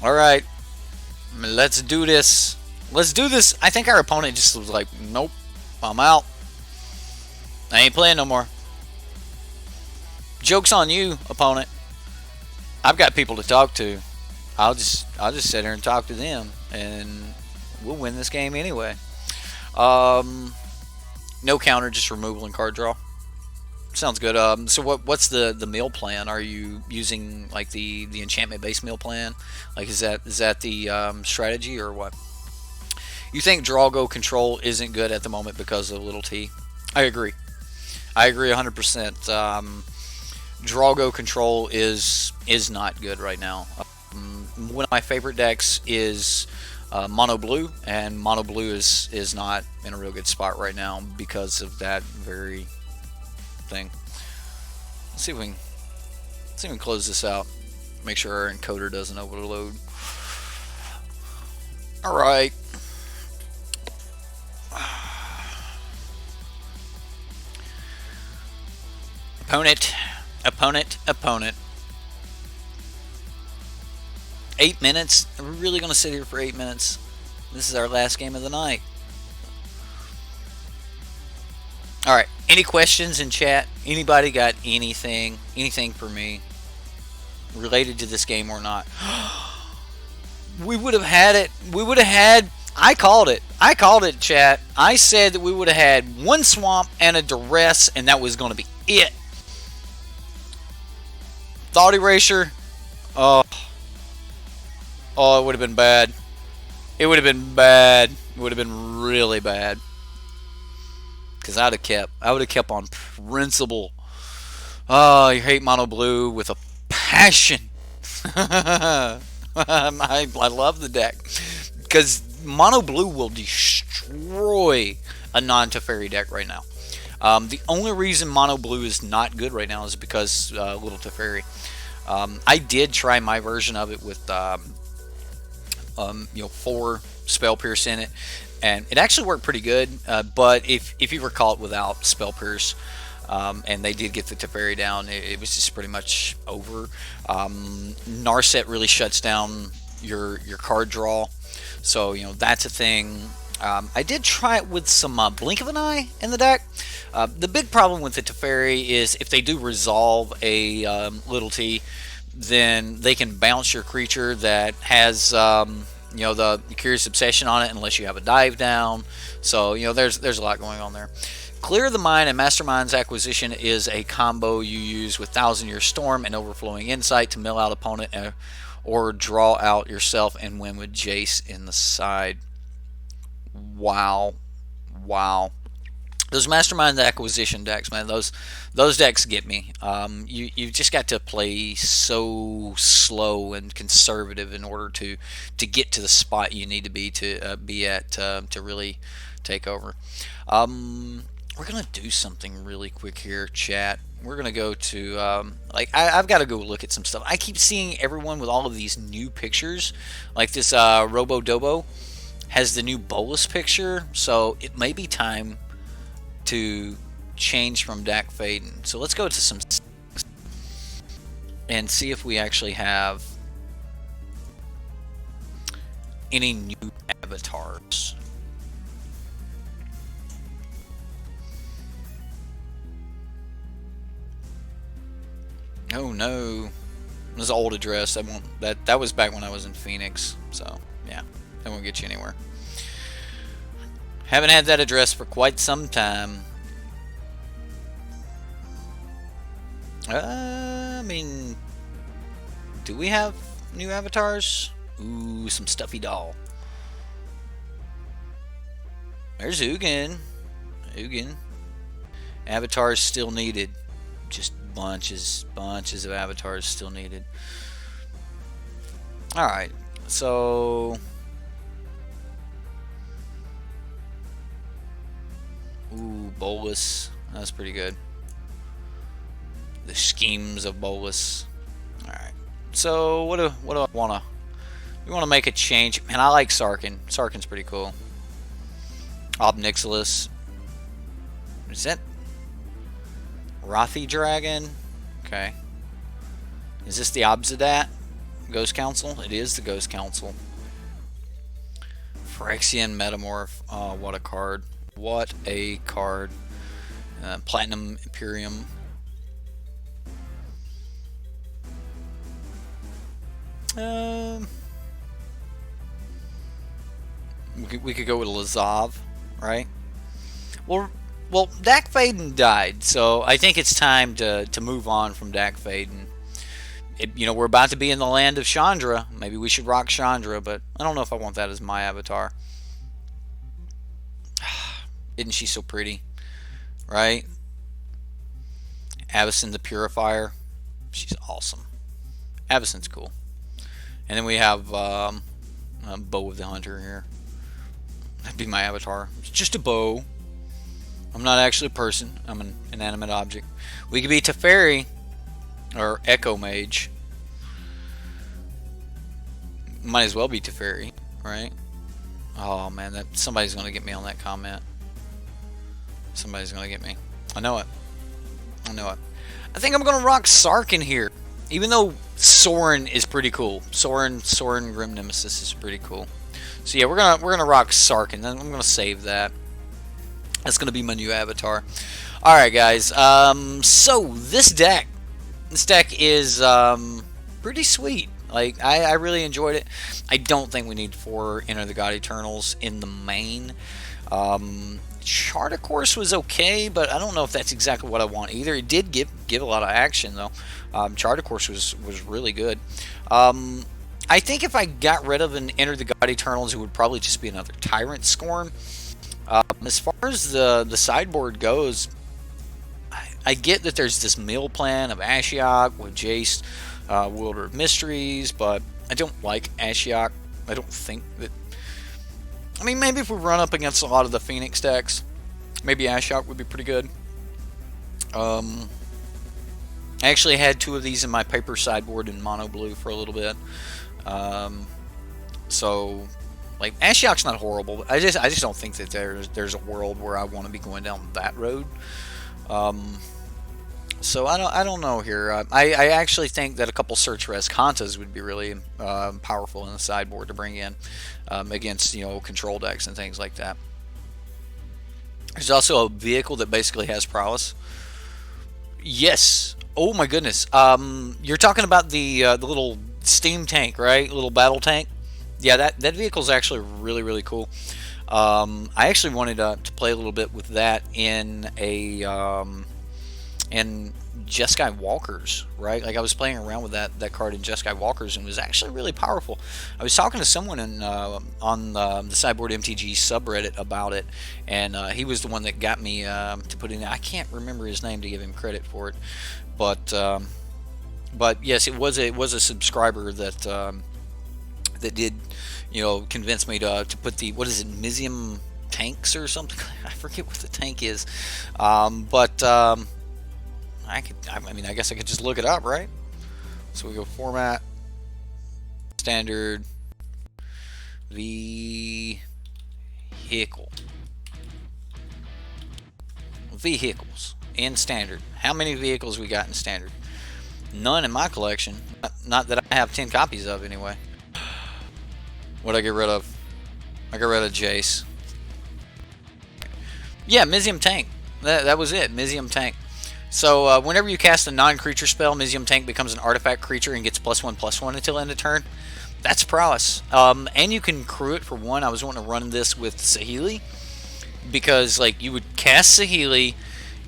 Speaker 1: All right, let's do this. Let's do this. I think our opponent just was like, nope, I'm out. I ain't playing no more. Joke's on you, opponent. I've got people to talk to. I'll just sit here and talk to them, and we'll win this game anyway. Um, no counter, just removal and card draw. Sounds good. So what's the meal plan? Are you using like the enchantment based meal plan? Like is that the strategy or what? You think Drago control isn't good at the moment because of little T? I agree. I agree 100%. Drago control is not good right now. One of my favorite decks is Mono Blue, and Mono Blue is not in a real good spot right now because of that very thing. Let's see if we can close this out. Make sure our encoder doesn't overload. All right. Opponent. 8 minutes? Are we really going to sit here for 8 minutes? This is our last game of the night. All right. Any questions in chat? Anybody got anything for me related to this game or not? We would have had it. We would have had. I called it. Chat. I said that we would have had one swamp and a duress, and that was going to be it. Thought Erasure. Oh, it would have been bad. It would have been bad. It would have been really bad. Because I would have kept on principle. Oh, you hate Mono Blue with a passion. I love the deck. Because Mono Blue will destroy a non-Teferi deck right now. The only reason Mono Blue is not good right now is because Little Teferi. I did try my version of it with 4 Spell Pierce in it, and it actually worked pretty good. But if you recall it without Spell Pierce, and they did get the Teferi down, it was just pretty much over. Narset really shuts down your card draw, so that's a thing. I did try it with some Blink of an Eye in the deck. The big problem with the Teferi is if they do resolve a little T, then they can bounce your creature that has the Curious Obsession on it unless you have a dive down. So there's a lot going on there. Clear the Mind and Mastermind's Acquisition is a combo you use with Thousand Year Storm and Overflowing Insight to mill out opponent or draw out yourself and win with Jace in the side. Wow. Those Mastermind Acquisition decks, man, those decks get me. You've just got to play so slow and conservative in order to get to the spot you need to be at to really take over. We're gonna do something really quick here, chat. We're gonna go to I've got to go look at some stuff. I keep seeing everyone with all of these new pictures, like this Robo Dobo has the new Bolus picture, so it may be time to change from Dak Faden. So let's go to some and see if we actually have any new avatars. Oh no, this old address. That was back when I was in Phoenix. So yeah, that won't get you anywhere. Haven't had that address for quite some time. I mean, do we have new avatars? Ooh, some stuffy doll. There's Ugin. Avatars still needed. Just bunches of avatars still needed. Alright, so... Ooh, Bolus. That's pretty good. The schemes of Bolus. Alright. So, what do I want to... We want to make a change. Man, I like Sarkin. Sarkin's pretty cool. Obnixilis. Is that... Rothi Dragon? Okay. Is this the Obsidat? Ghost Council? It is the Ghost Council. Phyrexian Metamorph. Oh, what a card. What a card. Platinum Imperium. We could go with Lazav, right? Well, Dak Faden died, so I think it's time to move on from Dak Faden. You know, we're about to be in the land of Chandra. Maybe we should rock Chandra, but I don't know if I want that as my avatar. Isn't she so pretty? Right? Avacyn the Purifier. She's awesome. Avacyn's cool. And then we have Bow of the Hunter here. That'd be my avatar. It's just a bow. I'm not actually a person. I'm an inanimate object. We could be Teferi or Echo Mage. Might as well be Teferi, right? Oh man, somebody's gonna get me on that comment. Somebody's gonna get me. I know it. I know it. I think I'm gonna rock Sarkin here, even though Sorin is pretty cool. Sorin Grim Nemesis is pretty cool. So yeah, we're gonna rock Sarkin. Then I'm gonna save that. That's gonna be my new avatar. All right, guys. So this deck is pretty sweet. Like I really enjoyed it. I don't think we need 4 Enter the God Eternals in the main. Charter Course was okay, but I don't know if that's exactly what I want either. It did give a lot of action though. Charter Course was really good. I think if I got rid of an Enter the God Eternals, it would probably just be another Tyrant Scorn. As far as the sideboard goes, I get that there's this mill plan of Ashiok with Jace, Wielder of Mysteries, but I don't like Ashiok. I don't think that... I mean, maybe if we run up against a lot of the Phoenix decks, maybe Ashiok would be pretty good. I actually had 2 of these in my paper sideboard in mono blue for a little bit. So, like, Ashiok's not horrible. But I just don't think that there's a world where I want to be going down that road. So I don't know here. I actually think that a couple Search Res Kantas would be really powerful in the sideboard to bring in against, you know, control decks and things like that. There's also a vehicle that basically has prowess. Yes. Oh my goodness. You're talking about the little steam tank, right? Little battle tank. Yeah, that vehicle's actually really cool. I actually wanted to play a little bit with that in Jeskai Walkers, right? Like I was playing around with that card in Jeskai Walkers, and it was actually really powerful. I was talking to someone on the Sideboard MTG subreddit about it, and he was the one that got me to put in. I can't remember his name to give him credit for it, but yes, it was a subscriber that did, you know, convince me to put the, what is it, Mizium tanks or something. I forget what the tank is, I mean, I guess I could just look it up, right? So we go format, standard, vehicle. Vehicles in standard. How many vehicles we got in standard? None in my collection. Not that I have 10 copies of anyway. What'd I get rid of? I got rid of Jace. Yeah, Mizium Tank. That was it. Mizium Tank. So whenever you cast a non-creature spell, Mizium Tank becomes an artifact creature and gets +1/+1 until end of turn. That's prowess. And you can crew it for one. I was wanting to run this with Saheeli because like you would cast Saheeli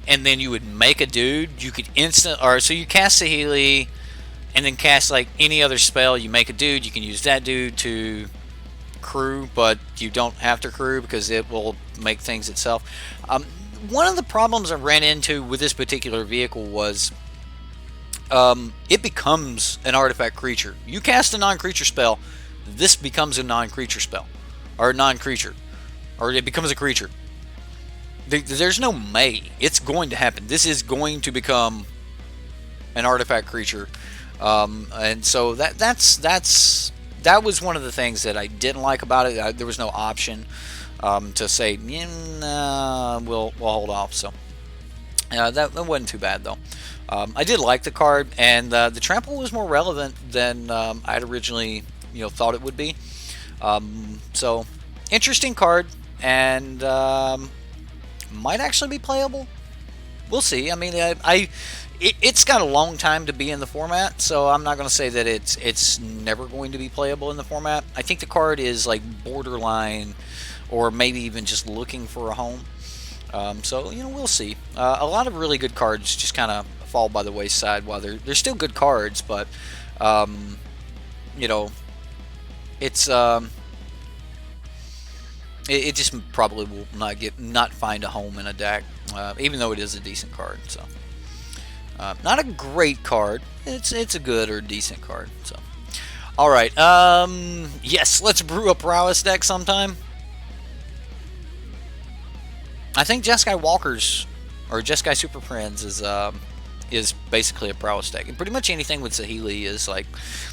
Speaker 1: and then you would make a dude. You could so you cast Saheeli and then cast like any other spell. You make a dude. You can use that dude to crew, but you don't have to crew because it will make things itself. One of the problems I ran into with this particular vehicle was it becomes an artifact creature. You cast a non-creature spell, this becomes a non-creature spell, or a non-creature, or it becomes a creature. There's no may. It's going to happen. This is going to become an artifact creature, and so that was one of the things that I didn't like about it. There was no option to say, we'll hold off. So that wasn't too bad though. I did like the card, and the trample was more relevant than I'd originally thought it would be. So interesting card, and might actually be playable. We'll see. I mean, it's got a long time to be in the format, so I'm not going to say that it's never going to be playable in the format. I think the card is like borderline, or maybe even just looking for a home. So we'll see. A lot of really good cards just kind of fall by the wayside. While they're still good cards, but it's it just probably will not find a home in a deck, even though it is a decent card. So not a great card. It's a good or decent card. So all right. Yes, let's brew a prowess deck sometime. I think Jeskai Walkers or Jeskai Super Friends is basically a prowess deck, and pretty much anything with Saheeli is like,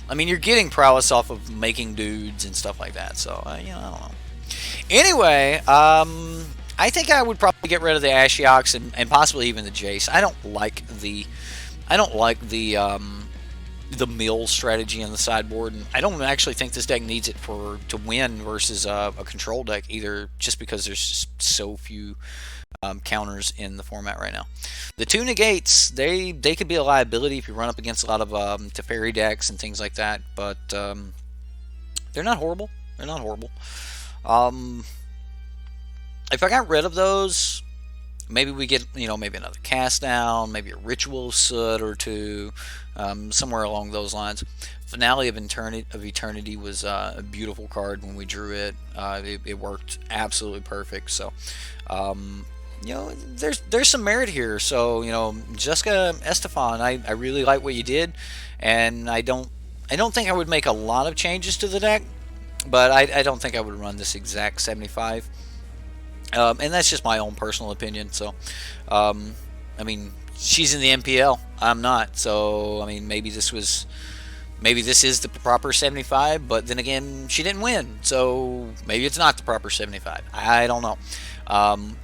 Speaker 1: I mean, you're getting prowess off of making dudes and stuff like that. So I don't know. Anyway, I think I would probably get rid of the Ashioks and possibly even the Jace. I don't like the mill strategy in the sideboard, and I don't actually think this deck needs it to win versus a control deck either, just because there's just so few counters in the format right now. The two negates, they could be a liability if you run up against a lot of Teferi decks and things like that, but they're not horrible. They're not horrible. If I got rid of those, maybe we get, maybe another cast down, maybe a ritual soot or two, somewhere along those lines. Finale of Eternity was a beautiful card when we drew it. It worked absolutely perfect. So, there's some merit here. So, Jessica Estephan, I really like what you did, and I don't think I would make a lot of changes to the deck, but I don't think I would run this exact 75. And that's just my own personal opinion. So, I mean, she's in the MPL. I'm not. So, I mean, maybe this is the proper 75. But then again, she didn't win. So maybe it's not the proper 75. I don't know.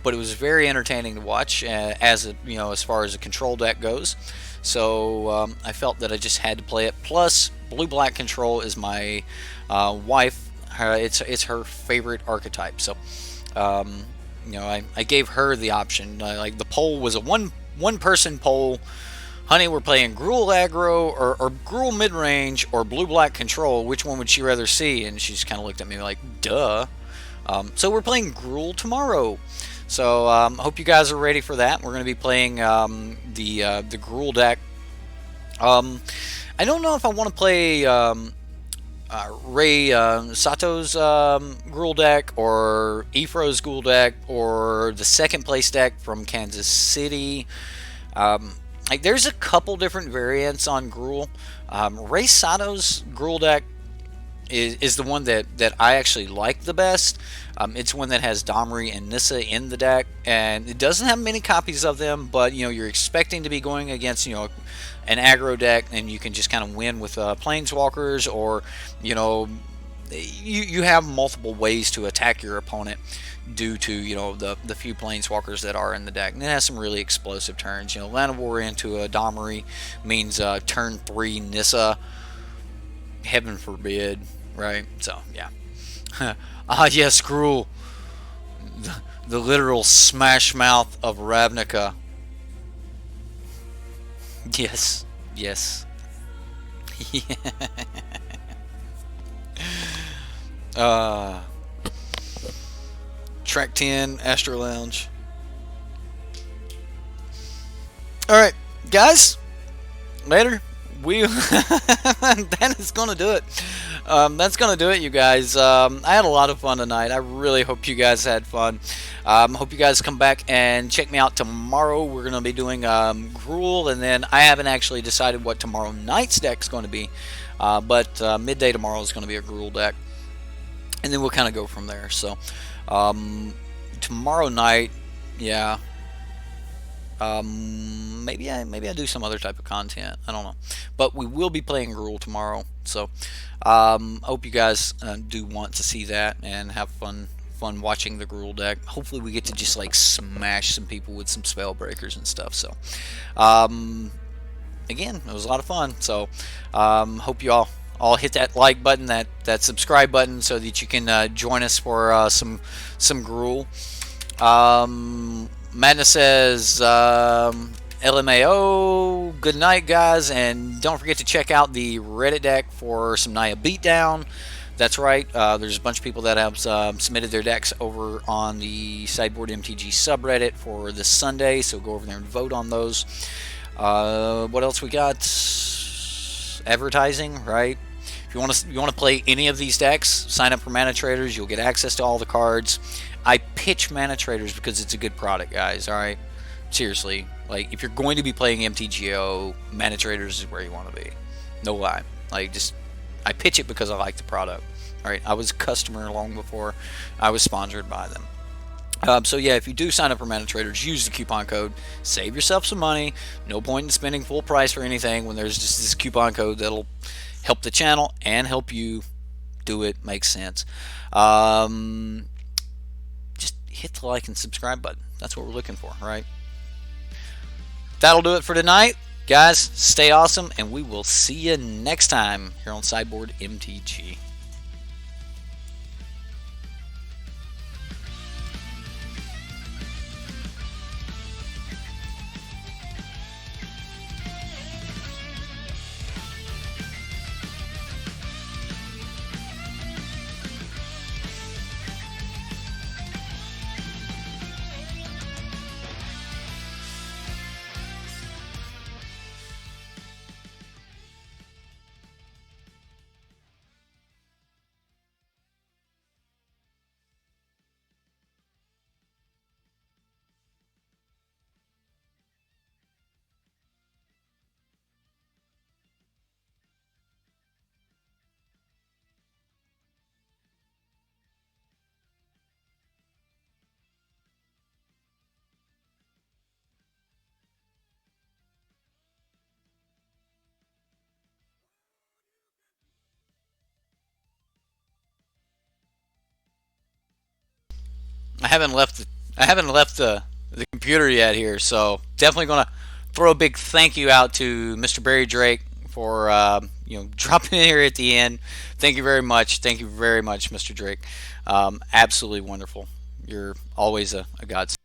Speaker 1: But it was very entertaining to watch as far as a control deck goes. So I felt that I just had to play it. Plus, blue-black control is my wife. It's her favorite archetype. So. I gave her the option. Like the poll was a one-person poll. Honey, we're playing Gruul aggro or Gruul mid-range or blue-black control. Which one would she rather see? And she just kind of looked at me like, duh. So we're playing Gruul tomorrow. So hope you guys are ready for that. We're going to be playing the Gruul deck. I don't know if I want to play Ray Sato's Gruul deck or Ifro's Gruul deck or the second place deck from Kansas City. There's a couple different variants on Gruul. Ray Sato's Gruul deck is the one that I actually like the best. It's one that has Domri and Nissa in the deck, and it doesn't have many copies of them, but you're expecting to be going against an aggro deck, and you can just kind of win with planeswalkers, or you have multiple ways to attack your opponent due to the few planeswalkers that are in the deck. And it has some really explosive turns. Land of War into a Domri means turn 3 Nissa. Heaven forbid, right? So yeah. Ah yes, Gruul, the literal smash mouth of Ravnica. Yes, yes. uh, Track 10, Astro Lounge. All right, guys. Later. We that is gonna do it. That's gonna do it, you guys. I had a lot of fun tonight. I really hope you guys had fun. Hope you guys come back and check me out tomorrow. We're gonna be doing Gruul, and then I haven't actually decided what tomorrow night's deck is going to be, but midday tomorrow is going to be a Gruul deck, and then we'll kind of go from there. So tomorrow night, yeah. Maybe I do some other type of content. I don't know, but we will be playing Gruul tomorrow. So hope you guys do want to see that and have fun watching the Gruul deck. Hopefully we get to just like smash some people with some spell breakers and stuff. So again, it was a lot of fun. So hope you all hit that like button, that subscribe button, so that you can join us for some Gruul. Madness says LMAO, good night, guys, and don't forget to check out the Reddit deck for some Naya Beatdown. That's right, there's a bunch of people that have submitted their decks over on the Sideboard MTG subreddit for this Sunday, so go over there and vote on those. What else we got? Advertising, right? If you want to play any of these decks, sign up for manatraders. You'll get access to all the cards. I pitch manatraders because it's a good product, guys. All right, seriously. Like, if you're going to be playing MTGO, manatraders is where you want to be. No lie. Like, just I pitch it because I like the product. All right, I was a customer long before I was sponsored by them. So yeah, if you do sign up for manatraders, use the coupon code. Save yourself some money. No point in spending full price for anything when there's just this coupon code that'll help the channel and help you do it. Makes sense. Just hit the like and subscribe button. That's what we're looking for, right? That'll do it for tonight. Guys, stay awesome, and we will see you next time here on Sideboard MTG. I haven't left the computer yet here, so definitely gonna throw a big thank you out to Mr. Barry Drake for dropping in here at the end. Thank you very much. Thank you very much, Mr. Drake. Absolutely wonderful. You're always a godsend.